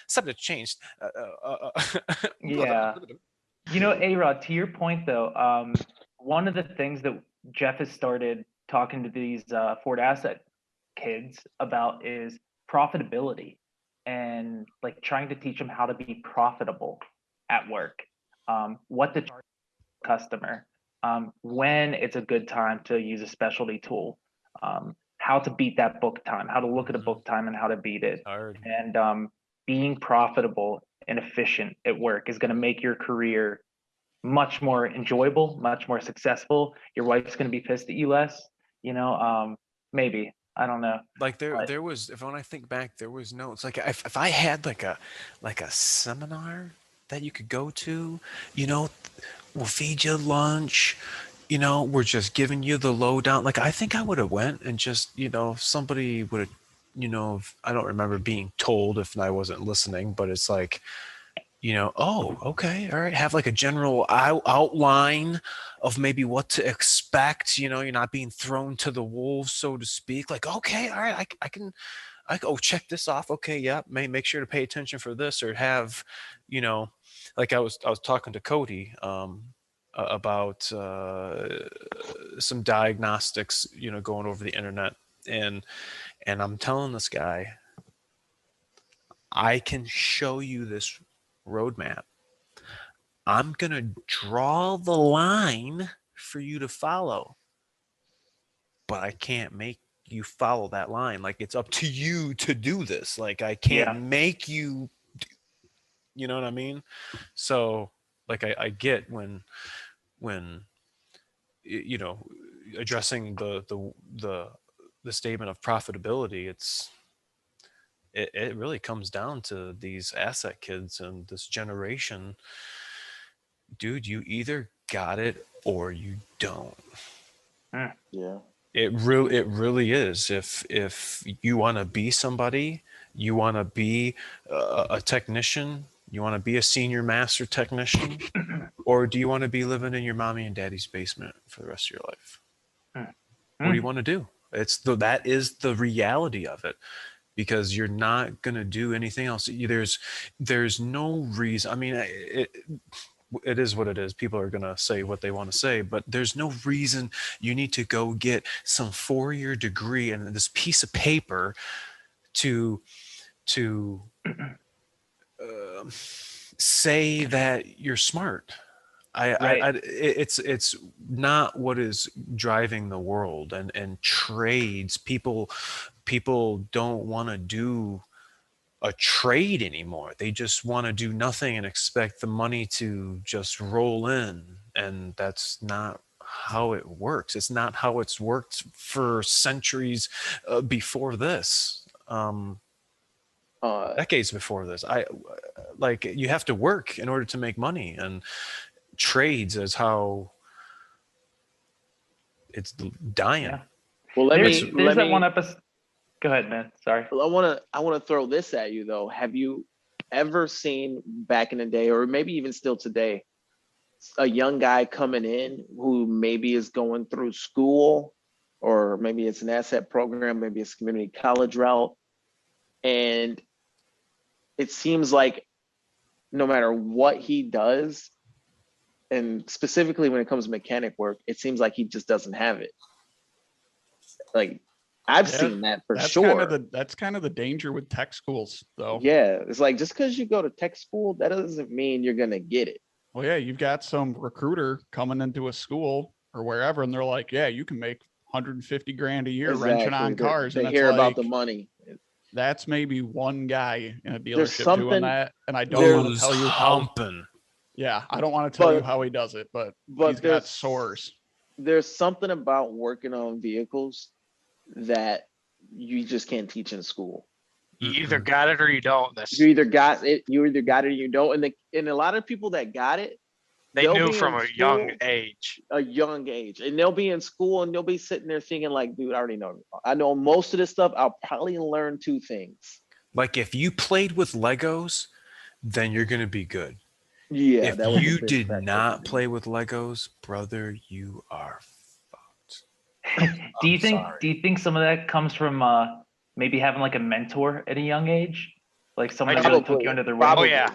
Speaker 1: something changed.
Speaker 5: Yeah. Arod, to your point though, one of the things that Jeff has started talking to these Ford Asset kids about is profitability, and like trying to teach them how to be profitable at work, what to charge the customer, when it's a good time to use a specialty tool, how to beat that book time, how to look at a book time and how to beat it. And being profitable and efficient at work is going to make your career much more enjoyable, much more successful. Your wife's going to be pissed at you less, maybe. I don't know.
Speaker 1: Like there was, when I think back, there was no, it's like if I had like a seminar that you could go to, we'll feed you lunch, we're just giving you the lowdown. Like, I think I would have went and just, somebody would have I don't remember being told if I wasn't listening, but it's like, oh, okay, all right, have like a general outline of maybe what to expect. You're not being thrown to the wolves, so to speak. Like, okay, all right, oh, check this off. Okay, yeah, make sure to pay attention for this, or have, like I was talking to Cody about some diagnostics, going over the internet, and I'm telling this guy, I can show you this roadmap. I'm gonna draw the line for you to follow, but I can't make you follow that line. Like, it's up to you to do this. Like, I can't make you, you know what I mean? So like, I get when addressing the statement of profitability, it really comes down to these asset kids and this generation. Dude, you either got it or you don't.
Speaker 3: Yeah.
Speaker 1: It really is. If you want to be somebody, you want to be a technician, you want to be a senior master technician, or do you want to be living in your mommy and daddy's basement for the rest of your life? What do you want to do? That is the reality of it, because you're not going to do anything else. There's no reason. I mean, it is what it is. People are going to say what they want to say, but there's no reason you need to go get some 4-year degree and this piece of paper to say that you're smart. It's not what is driving the world, and trades. People don't want to do a trade anymore. They just want to do nothing and expect the money to just roll in, and that's not how it works. It's not how it's worked for centuries before this. Decades before this. You have to work in order to make money, and trades is how it's dying.
Speaker 5: Yeah.
Speaker 3: Well,
Speaker 5: there's that one episode. Go ahead, man. Sorry.
Speaker 3: I want to throw this at you though. Have you ever seen back in the day, or maybe even still today, a young guy coming in who maybe is going through school, or maybe it's an asset program, maybe it's community college route, and it seems like no matter what he does, and specifically when it comes to mechanic work, it seems like he just doesn't have it. Like, I've seen that for sure.
Speaker 2: That's kind of the danger with tech schools, though.
Speaker 3: Yeah, it's like, just because you go to tech school, that doesn't mean you're gonna get it.
Speaker 2: Well, yeah, you've got some recruiter coming into a school or wherever, and they're like, "Yeah, you can make 150 grand a year wrenching on cars."
Speaker 3: They
Speaker 2: and
Speaker 3: hear
Speaker 2: it's
Speaker 3: about
Speaker 2: like,
Speaker 3: the money.
Speaker 2: That's maybe one guy in a dealership doing that, and I don't want to tell you
Speaker 1: humping.
Speaker 2: Yeah, I don't want to tell you how he does it, but he's got source.
Speaker 3: There's something about working on vehicles that you just can't teach in school.
Speaker 4: You either got it or you don't.
Speaker 3: You either got it or you don't. And a lot of people that got it,
Speaker 4: they knew from a young age.
Speaker 3: And they'll be in school and they'll be sitting there thinking like, dude, I already know. I know most of this stuff. I'll probably learn 2 things.
Speaker 1: Like, if you played with Legos, then you're going to be good.
Speaker 3: Yeah.
Speaker 1: If you did not play with Legos, brother, you are fucked.
Speaker 5: Do you think some of that comes from maybe having like a mentor at a young age? Like someone that really took you under their wing?
Speaker 4: Oh yeah.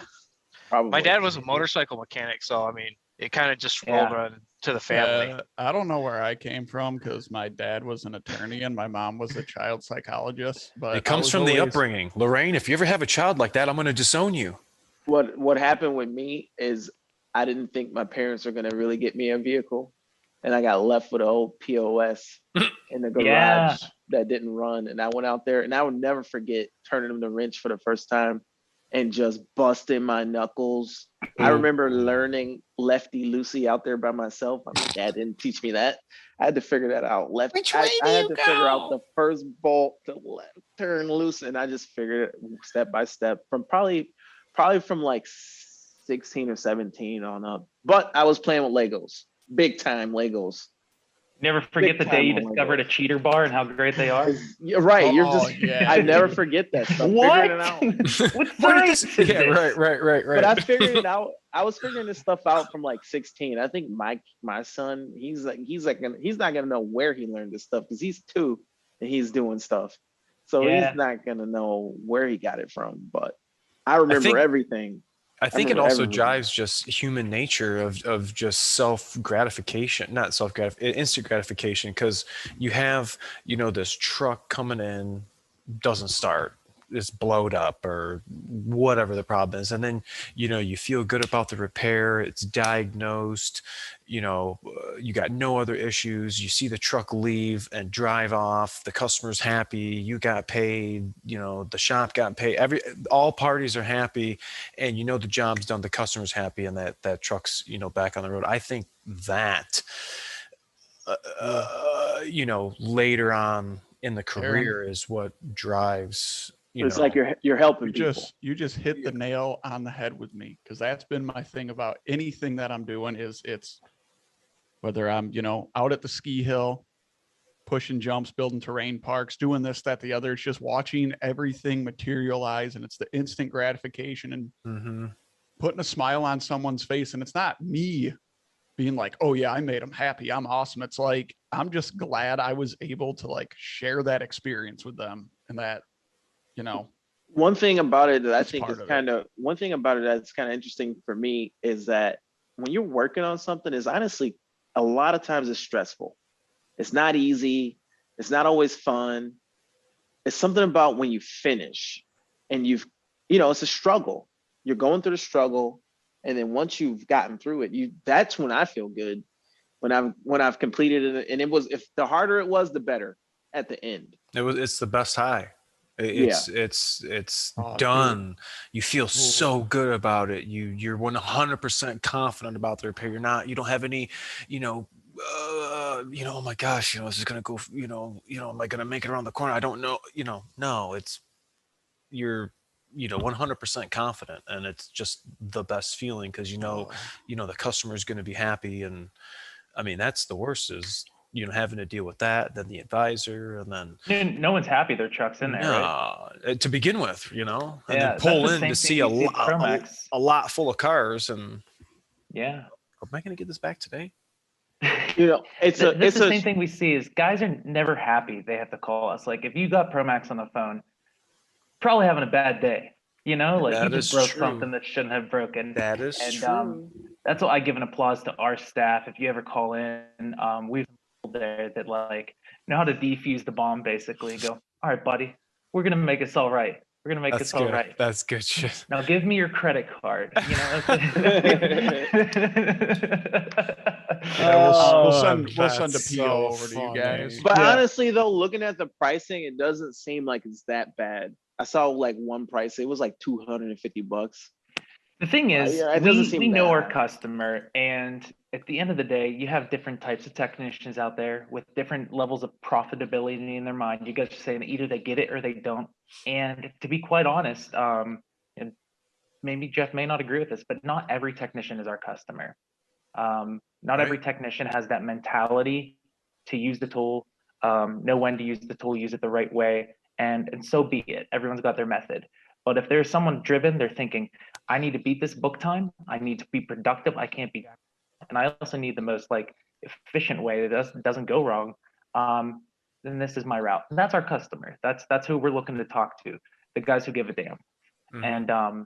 Speaker 3: Probably.
Speaker 4: My dad was a motorcycle mechanic, so I mean, it kind of just rolled on to the family.
Speaker 2: I don't know where I came from, because my dad was an attorney and my mom was a child psychologist. But
Speaker 1: it comes from the upbringing. Lorraine, if you ever have a child like that, I'm going to disown you.
Speaker 3: What happened with me is I didn't think my parents were going to really get me a vehicle, and I got left with an old POS in the garage that didn't run. And I went out there, and I would never forget turning them the wrench for the first time and just busting my knuckles. I remember learning lefty loosey out there by myself. I mean, Dad didn't teach me that. I had to figure that out.
Speaker 1: Which way
Speaker 3: I had to figure out the first bolt to turn loose, and I just figured it step by step from probably from like 16 or 17 on up. But I was playing with Legos, big time Legos.
Speaker 5: Never forget the
Speaker 3: Big
Speaker 5: day you
Speaker 3: time on my
Speaker 5: discovered a
Speaker 3: list.
Speaker 5: cheater bar and how great they are.
Speaker 3: You're right. You're
Speaker 2: Oh,
Speaker 3: just.
Speaker 2: yeah,
Speaker 3: I never
Speaker 2: dude.
Speaker 3: forget that stuff.
Speaker 5: What?
Speaker 3: Figuring it out.
Speaker 5: What
Speaker 1: Where did
Speaker 5: science
Speaker 1: this?
Speaker 5: is
Speaker 1: Yeah,
Speaker 5: this?
Speaker 1: right.
Speaker 3: But I figured it out. I was figuring this stuff out from like 16. I think my son, he's not gonna know where he learned this stuff because he's 2 and he's doing stuff. So
Speaker 5: Yeah.
Speaker 3: he's not gonna know where he got it from. But I remember everything.
Speaker 1: I think it
Speaker 3: remember
Speaker 1: also
Speaker 3: everything.
Speaker 1: drives just human nature of just self gratification, not self gratification, instant gratification, because you have, this truck coming in, doesn't start, it's blowed up or whatever the problem is. And then, you feel good about the repair, it's diagnosed, you got no other issues. You see the truck leave and drive off, the customer's happy, you got paid, the shop got paid, all parties are happy, and the job's done, the customer's happy, and that truck's, back on the road. I think that, later on in the career is what drives,
Speaker 3: It's like you're helping people.
Speaker 2: You just hit the nail on the head with me, because that's been my thing about anything that I'm doing. It's whether I'm out at the ski hill, pushing jumps, building terrain parks, doing this, that, the other. It's just watching everything materialize, and it's the instant gratification and putting a smile on someone's face. And it's not me being like, oh yeah, I made them happy, I'm awesome. It's like, I'm just glad I was able to like share that experience with them. And that,
Speaker 3: one thing about it that I
Speaker 2: That's
Speaker 3: think is
Speaker 2: part of
Speaker 3: kind of that's kind of interesting for me is that when you're working on something, is honestly a lot of times it's stressful. It's not easy. It's not always fun. It's something about when you finish and it's a struggle. You're going through the struggle, and then once you've gotten through it, that's when I feel good. When I've completed it, and if the harder it was, the better at the end.
Speaker 1: It's the best high. It's done. Dude. You feel so good about it. You're 100% confident about the repair. You don't have any, oh my gosh, this is gonna go, am I gonna make it around the corner? I don't know, no, you're 100% confident, and it's just the best feeling, because the customer is going to be happy. And I mean, that's the worst, is having to deal with that, then the advisor, and then
Speaker 5: no one's happy their truck's in there, right?
Speaker 1: To begin with, and then pull in to see a lot full of cars, and am I going to get this back today?
Speaker 5: It's the same thing we see is guys are never happy. They have to call us. Like, if you got ProMaXX on the phone, probably having a bad day, like you just broke something that shouldn't have broken.
Speaker 1: That is true.
Speaker 5: That's why I give an applause to our staff. If you ever call in, we've there that like know how to defuse the bomb, basically. Go, all right, buddy, we're gonna make this all right. We're gonna make this all right.
Speaker 1: That's good shit.
Speaker 5: Now give me your credit card.
Speaker 2: We'll send a PO over to you guys.
Speaker 3: But honestly, though, looking at the pricing, it doesn't seem like it's that bad. I saw like one price; it was like $250.
Speaker 5: The thing is, we know our customer, and at the end of the day, you have different types of technicians out there with different levels of profitability in their mind. You guys are saying either they get it or they don't. And to be quite honest, and maybe Jeff may not agree with this, but not every technician is our customer. Not every technician has that mentality to use the tool, know when to use the tool, use it the right way, and so be it. Everyone's got their method. But if there's someone driven, they're thinking, I need to beat this book time. I need to be productive. I can't be, and I also need the most like efficient way that doesn't go wrong. Then this is my route. And that's our customer. That's who we're looking to talk to. The guys who give a damn. Mm-hmm.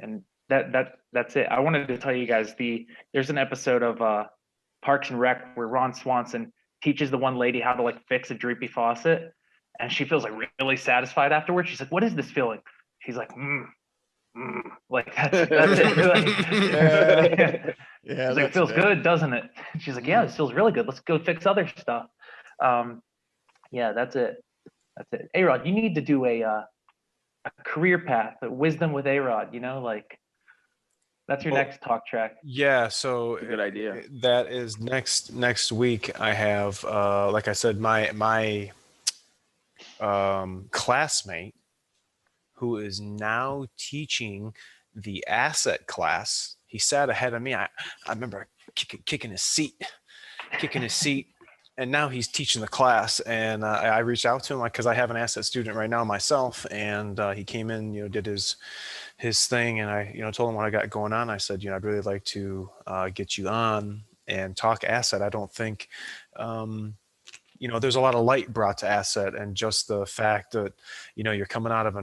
Speaker 5: And that's it. I wanted to tell you guys there's an episode of Parks and Rec where Ron Swanson teaches the one lady how to like fix a droopy faucet, and she feels like really satisfied afterwards. She's like, "What is this feeling?" He's like, like that's it.
Speaker 2: Yeah,
Speaker 5: like, it feels good, doesn't it? She's like, yeah, it feels really good. Let's go fix other stuff. Yeah, that's it. Arod, you need to do a career path, a wisdom with Arod. Like that's your next talk track.
Speaker 1: Yeah, so
Speaker 3: good idea.
Speaker 1: That is next week. I have, like I said, my classmate, who is now teaching the asset class. He sat ahead of me. I remember kicking his seat, and now he's teaching the class. And I reached out to him because I have an asset student right now myself, and he came in, did his thing, and I told him what I got going on. I said, I'd really like to get you on and talk asset. I don't think there's a lot of light brought to asset, and just the fact that you're coming out of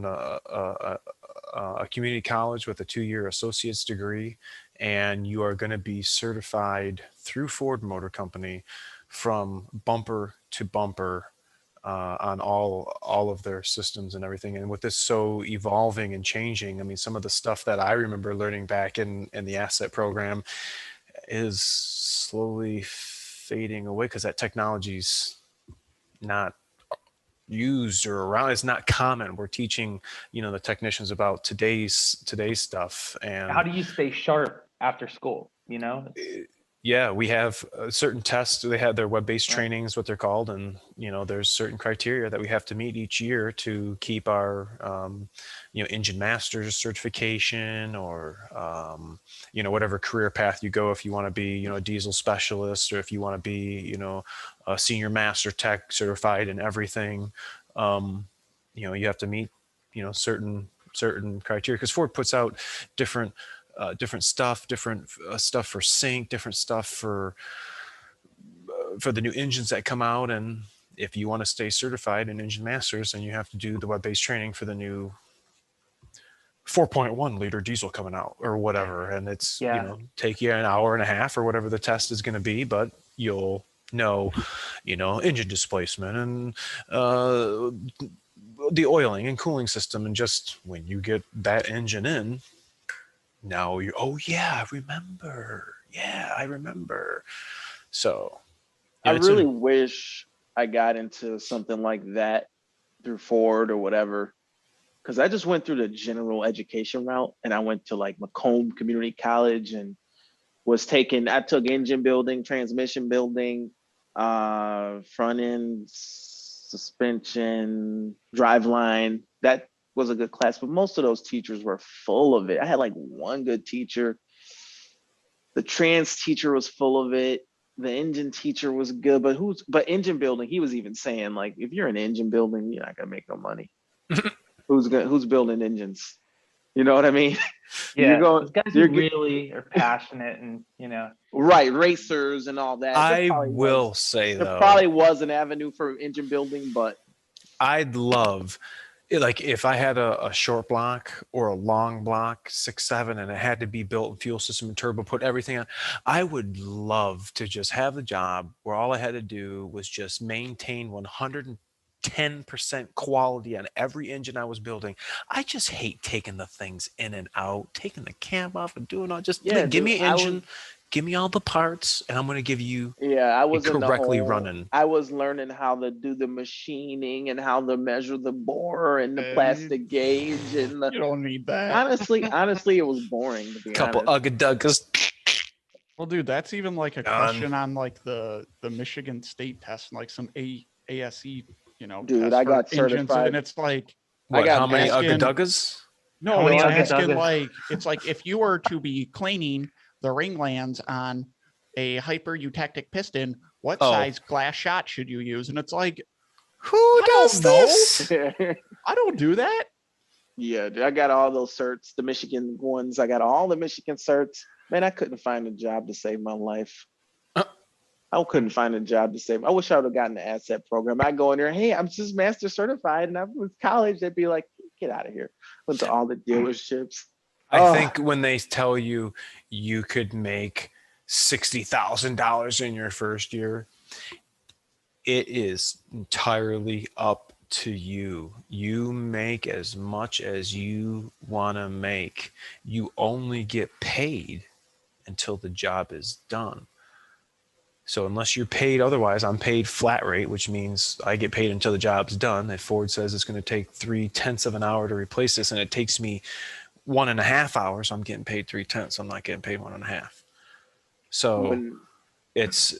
Speaker 1: a community college with a 2-year associate's degree, and you are going to be certified through Ford Motor Company from bumper to bumper on all of their systems and everything. And with this so evolving and changing, I mean, some of the stuff that I remember learning back in the asset program is slowly fading away because that technology's not used or around. It's not common. We're teaching the technicians about today's stuff. And
Speaker 5: how do you stay sharp after school?
Speaker 1: Yeah, we have certain tests. They have their web-based trainings, what they're called, and there's certain criteria that we have to meet each year to keep our engine master's certification, or whatever career path you go. If you want to be a diesel specialist, or if you want to be a senior master tech certified in everything, you have to meet certain criteria, because Ford puts out different stuff, different stuff for sync, different stuff for the new engines that come out. And if you want to stay certified in engine masters, then you have to do the web-based training for the new 4.1 liter diesel coming out or whatever. And it's take you an hour and a half or whatever the test is going to be, but you'll know engine displacement and the oiling and cooling system. And just when you get that engine in, now you're, oh yeah, I remember. So
Speaker 3: I really wish I got into something like that through Ford or whatever, because I just went through the general education route, and I went to like Macomb Community College and I took engine building, transmission building, front end suspension, driveline. That was a good class, but most of those teachers were full of it. I had like one good teacher. The trans teacher was full of it. The engine teacher was good, but engine building, he was even saying, like, if you're in engine building, you're not gonna make no money. Who's building engines? You know what I mean?
Speaker 5: Yeah, those guys who really are passionate and
Speaker 3: right, racers and all that.
Speaker 1: I will say though,
Speaker 3: there probably was an avenue for engine building, but
Speaker 1: I'd love, like, if I had a short block or a long block 6.7 and it had to be built in fuel system and turbo, put everything on, I would love to just have the job where all I had to do was just maintain 110% quality on every engine I was building. I just hate taking the things in and out, taking the cam off and doing all, just give me an engine, give me all the parts, and I'm going to give you
Speaker 3: I was
Speaker 1: correctly running.
Speaker 3: I was learning how to do the machining and how to measure the bore and the plastic gauge. And
Speaker 2: you don't need that.
Speaker 3: Honestly, it was boring, to be
Speaker 1: Couple ugga-duggas.
Speaker 2: Well, dude, that's even like a question on like the Michigan State test, like some ASE,
Speaker 3: dude, I got certified,
Speaker 2: and it's like,
Speaker 1: how many ugga-duggas?
Speaker 2: No, it's asking like, it's like if you were to be cleaning the ring lands on a hyper eutectic piston, what size glass shot should you use? And it's like,
Speaker 1: who does this?
Speaker 2: I don't do that.
Speaker 3: Yeah, dude, I got all those certs, the Michigan ones. I got all the Michigan certs. Man, I couldn't find a job to save my life. I couldn't find a job to save. I wish I would have gotten the asset program. I go in there, hey, I'm just master certified, and I was college. They'd be like, get out of here. Went to all the dealerships.
Speaker 1: I think when they tell you you could make $60,000 in your first year, it is entirely up to you. You make as much as you want to make. You only get paid until the job is done. So unless you're paid otherwise, I'm paid flat rate, which means I get paid until the job's done. If Ford says it's going to take 3/10 of an hour to replace this, and it takes me 1.5 hours, I'm getting paid 3/10. I'm not getting paid 1.5. So it's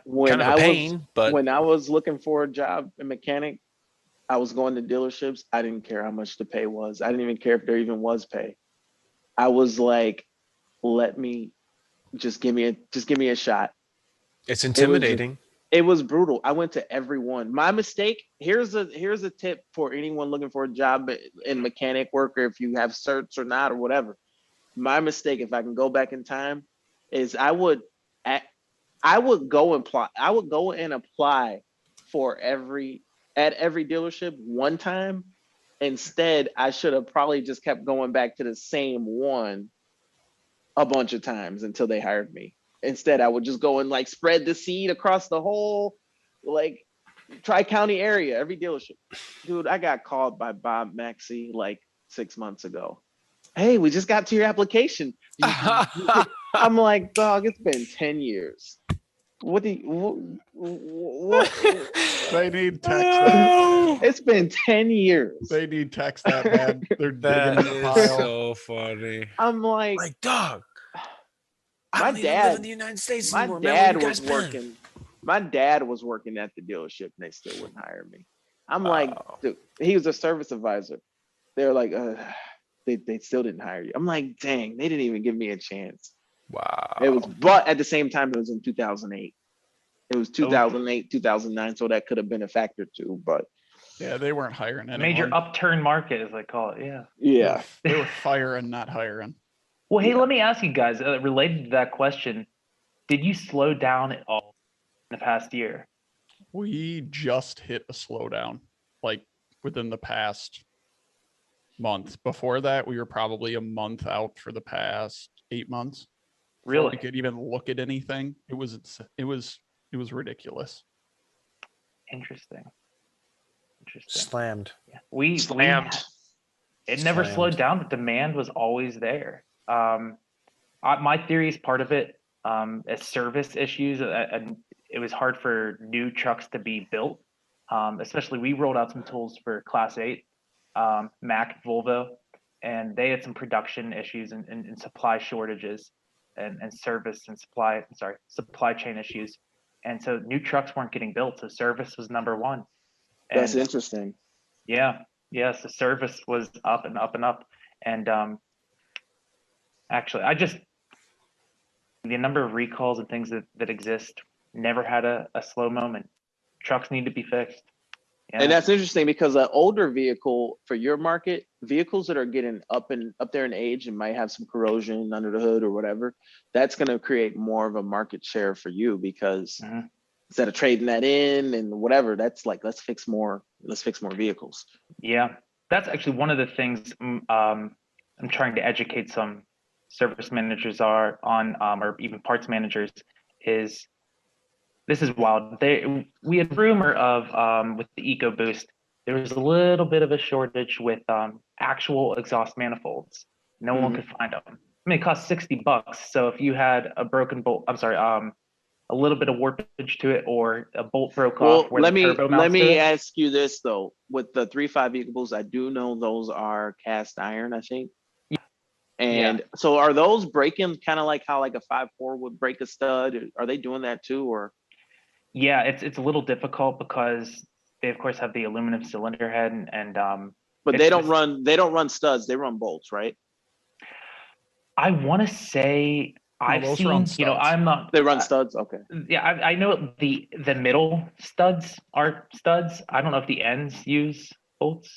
Speaker 3: when
Speaker 1: kind of a pain. But
Speaker 3: when I was looking for a job, a mechanic, I was going to dealerships. I didn't care how much the pay was. I didn't even care if there even was pay. I was like, let me just give me a shot.
Speaker 1: It's intimidating.
Speaker 3: It was brutal. I went to every one. My mistake, here's a tip for anyone looking for a job in mechanic work, or if you have certs or not or whatever. My mistake, if I can go back in time, is I would go and apply for every dealership one time. Instead, I should have probably just kept going back to the same one a bunch of times until they hired me. Instead, I would just go and like spread the seed across the whole like Tri-County area, every dealership. Dude, I got called by Bob Maxey like 6 months ago. Hey, we just got to your application. I'm like, dog, it's been 10 years. What? They
Speaker 2: need text.
Speaker 3: It's been 10 years.
Speaker 2: They need text that bad. They're
Speaker 1: That
Speaker 2: digging in the
Speaker 1: is
Speaker 2: pile.
Speaker 1: so funny.
Speaker 3: I'm like
Speaker 1: dog. I
Speaker 3: my
Speaker 1: don't even live in the United States
Speaker 3: my
Speaker 1: anymore.
Speaker 3: dad
Speaker 1: Remember,
Speaker 3: was working. My dad was working at the dealership, and they still wouldn't hire me. I'm like, dude, he was a service advisor. They're like, they still didn't hire you. I'm like, dang, they didn't even give me a chance.
Speaker 1: Wow.
Speaker 3: It was, but at the same time, it was in 2008. It was 2008, 2009, so that could have been a factor too. But
Speaker 2: yeah, they weren't hiring anyone.
Speaker 5: Major upturn market, as they call it. Yeah.
Speaker 3: Yeah.
Speaker 2: They were firing, not hiring.
Speaker 5: Well, hey, let me ask you guys, related to that question, did you slow down at all in the past year?
Speaker 2: We just hit a slowdown, like within the past month. Before that, we were probably a month out for the past 8 months.
Speaker 5: Really?
Speaker 2: We could even look at anything. It was ridiculous.
Speaker 5: Interesting.
Speaker 1: Slammed.
Speaker 5: Yeah. We
Speaker 4: Slammed.
Speaker 5: It never
Speaker 1: Slammed.
Speaker 5: slowed down. The demand was always there. My theory is part of it. As service issues, it was hard for new trucks to be built. Especially we rolled out some tools for Class 8, Mack, Volvo, and they had some production issues and supply shortages and service and supply chain issues. And so new trucks weren't getting built. So service was number one. And
Speaker 3: That's interesting.
Speaker 5: yeah. Yes. The service was up and up and up. And actually, the number of recalls and things that exist never had a slow moment. Trucks need to be fixed. Yeah.
Speaker 3: And that's interesting because an older vehicle for your market, vehicles that are getting up there in age and might have some corrosion under the hood or whatever, that's going to create more of a market share for you because instead of trading that in and whatever, that's like, let's fix more vehicles.
Speaker 5: Yeah, that's actually one of the things I'm trying to educate some service managers on, or even parts managers, is this is wild. We had rumor of with the EcoBoost, there was a little bit of a shortage with actual exhaust manifolds. No one could find them. I mean, it cost $60. So if you had a broken bolt, a little bit of warpage to it, or a bolt broke off. Where
Speaker 3: let me ask you this though. With the 3.5 EcoBoost, I do know those are cast iron, I think. And so are those breaking kind of like how like a 5.4 would break a stud? Are they doing that too, or?
Speaker 5: Yeah, it's a little difficult because they of course have the aluminum cylinder head and
Speaker 3: but they don't run studs, they run bolts, right?
Speaker 5: I want to say I've seen, I'm not.
Speaker 3: They run studs, okay.
Speaker 5: Yeah, I know the middle studs are studs. I don't know if the ends use bolts.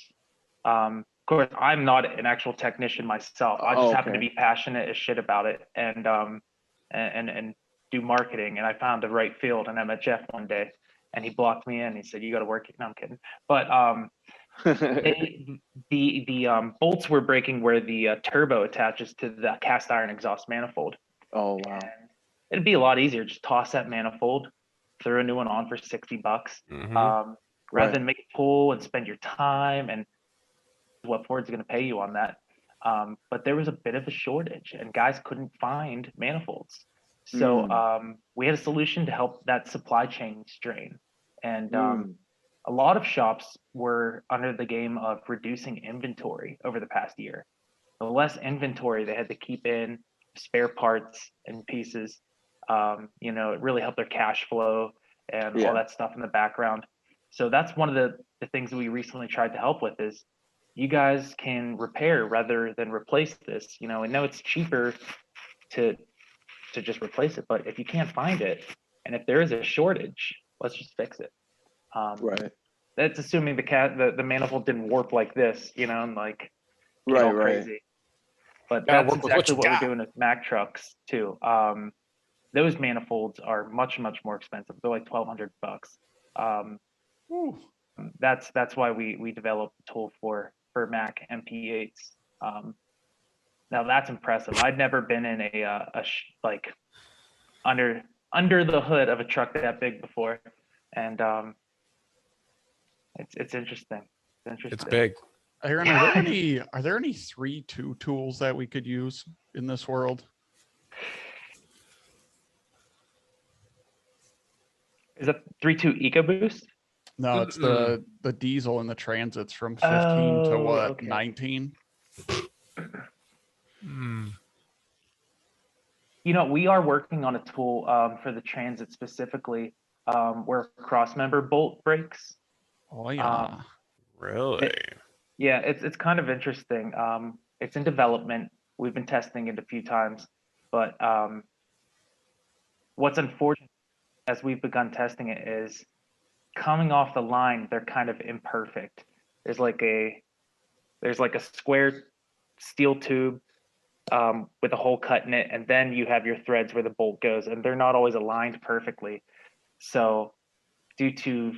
Speaker 5: Of course, I'm not an actual technician myself. I just happen to be passionate as shit about it and do marketing. And I found the right field. And I met Jeff one day, and he blocked me in. He said, "You got to work it." No, I'm kidding. But the bolts were breaking where the turbo attaches to the cast iron exhaust manifold.
Speaker 3: Oh wow!
Speaker 5: And it'd be a lot easier. Just toss that manifold, throw a new one on for $60, rather than make it pull and spend your time and what Ford's going to pay you on that. But there was a bit of a shortage, and guys couldn't find manifolds. So we had a solution to help that supply chain strain, and a lot of shops were under the game of reducing inventory over the past year. The less inventory they had to keep in, spare parts and pieces, it really helped their cash flow and all that stuff in the background. So that's one of the things that we recently tried to help with is you guys can repair rather than replace this. I know it's cheaper to to just replace it. But if you can't find it, and if there is a shortage, let's just fix it.
Speaker 3: Right.
Speaker 5: That's assuming the manifold didn't warp like this, and like get all
Speaker 3: Right.
Speaker 5: crazy. But
Speaker 1: Gotta
Speaker 5: that's
Speaker 1: work with what
Speaker 5: exactly
Speaker 1: you
Speaker 5: what
Speaker 1: got.
Speaker 5: we're doing with Mack trucks too. Those manifolds are much more expensive. They're like $1,200.
Speaker 2: Ooh.
Speaker 5: That's why we developed a tool for Mack MP8s. Now that's impressive. I'd never been in like under the hood of a truck that big before, and it's interesting.
Speaker 1: It's big.
Speaker 2: Aaron, are there any 3.2 tools that we could use in this world?
Speaker 5: Is that 3.2 EcoBoost?
Speaker 2: No, it's the diesel and the transits from 15 to what,
Speaker 5: okay.
Speaker 2: 19?
Speaker 5: We are working on a tool for the transit specifically, where cross-member bolt breaks.
Speaker 2: Oh yeah.
Speaker 1: Really?
Speaker 5: Yeah, it's kind of interesting. It's in development. We've been testing it a few times, but what's unfortunate as we've begun testing it is coming off the line, they're kind of imperfect. There's like a square steel tube with a hole cut in it, and then you have your threads where the bolt goes, and they're not always aligned perfectly. So due to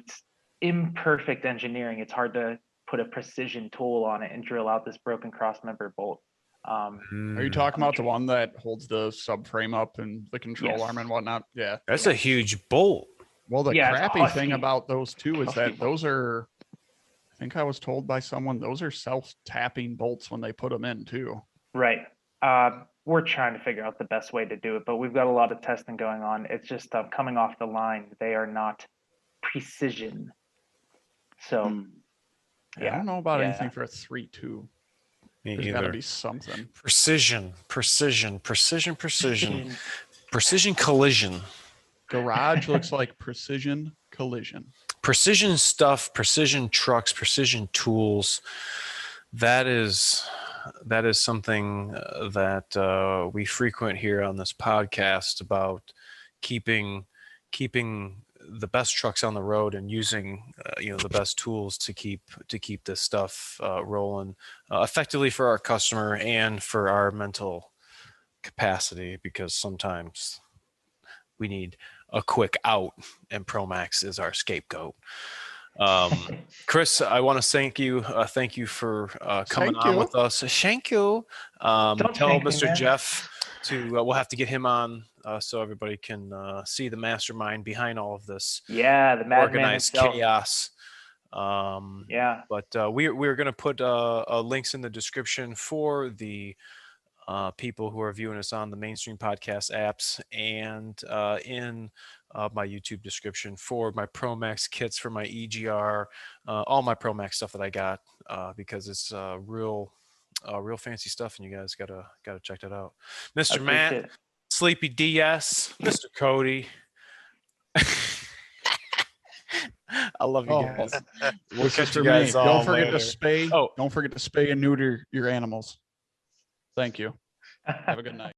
Speaker 5: imperfect engineering, it's hard to put a precision tool on it and drill out this broken cross-member bolt.
Speaker 2: Are you talking about the one that holds the subframe up and the control arm and whatnot? Yeah.
Speaker 1: That's a huge bolt.
Speaker 2: Well, the
Speaker 5: Yeah, it's
Speaker 2: crappy thing
Speaker 5: husky.
Speaker 2: about those too is
Speaker 5: Husky
Speaker 2: that those are, I think I was told by someone, those are self-tapping bolts when they put them in too.
Speaker 5: Right. We're trying to figure out the best way to do it, but we've got a lot of testing going on. It's just coming off the line, they are not precision. So
Speaker 2: I don't know about
Speaker 5: yeah.
Speaker 2: anything for a 3.2.
Speaker 1: Me
Speaker 2: There's got to
Speaker 1: either.
Speaker 2: be something.
Speaker 1: Precision collision.
Speaker 2: Garage looks like precision collision.
Speaker 1: Precision stuff, precision trucks, precision tools. That is something that we frequent here on this podcast about keeping the best trucks on the road and using the best tools to keep this stuff rolling effectively for our customer and for our mental capacity, because sometimes we need a quick out and ProMaXX is our scapegoat. Chris, I want to thank you for coming on with us. Thank you. Tell Mr. Jeff to we'll have to get him on so everybody can see the mastermind behind all of this.
Speaker 5: Yeah, the
Speaker 1: organized chaos.
Speaker 5: But
Speaker 1: we're going to put links in the description for the people who are viewing us on the mainstream podcast apps, and in my YouTube description for my ProMaXX kits, for my EGR, all my ProMaXX stuff that I got, because it's real fancy stuff, and you guys gotta check that out. Mr. Matt, Sleepy DS, Mr. Cody. I love you guys. We'll catch you guys all
Speaker 2: Don't forget
Speaker 1: later.
Speaker 2: to spay. Don't forget to spay and neuter your animals. Thank you. Have a good night.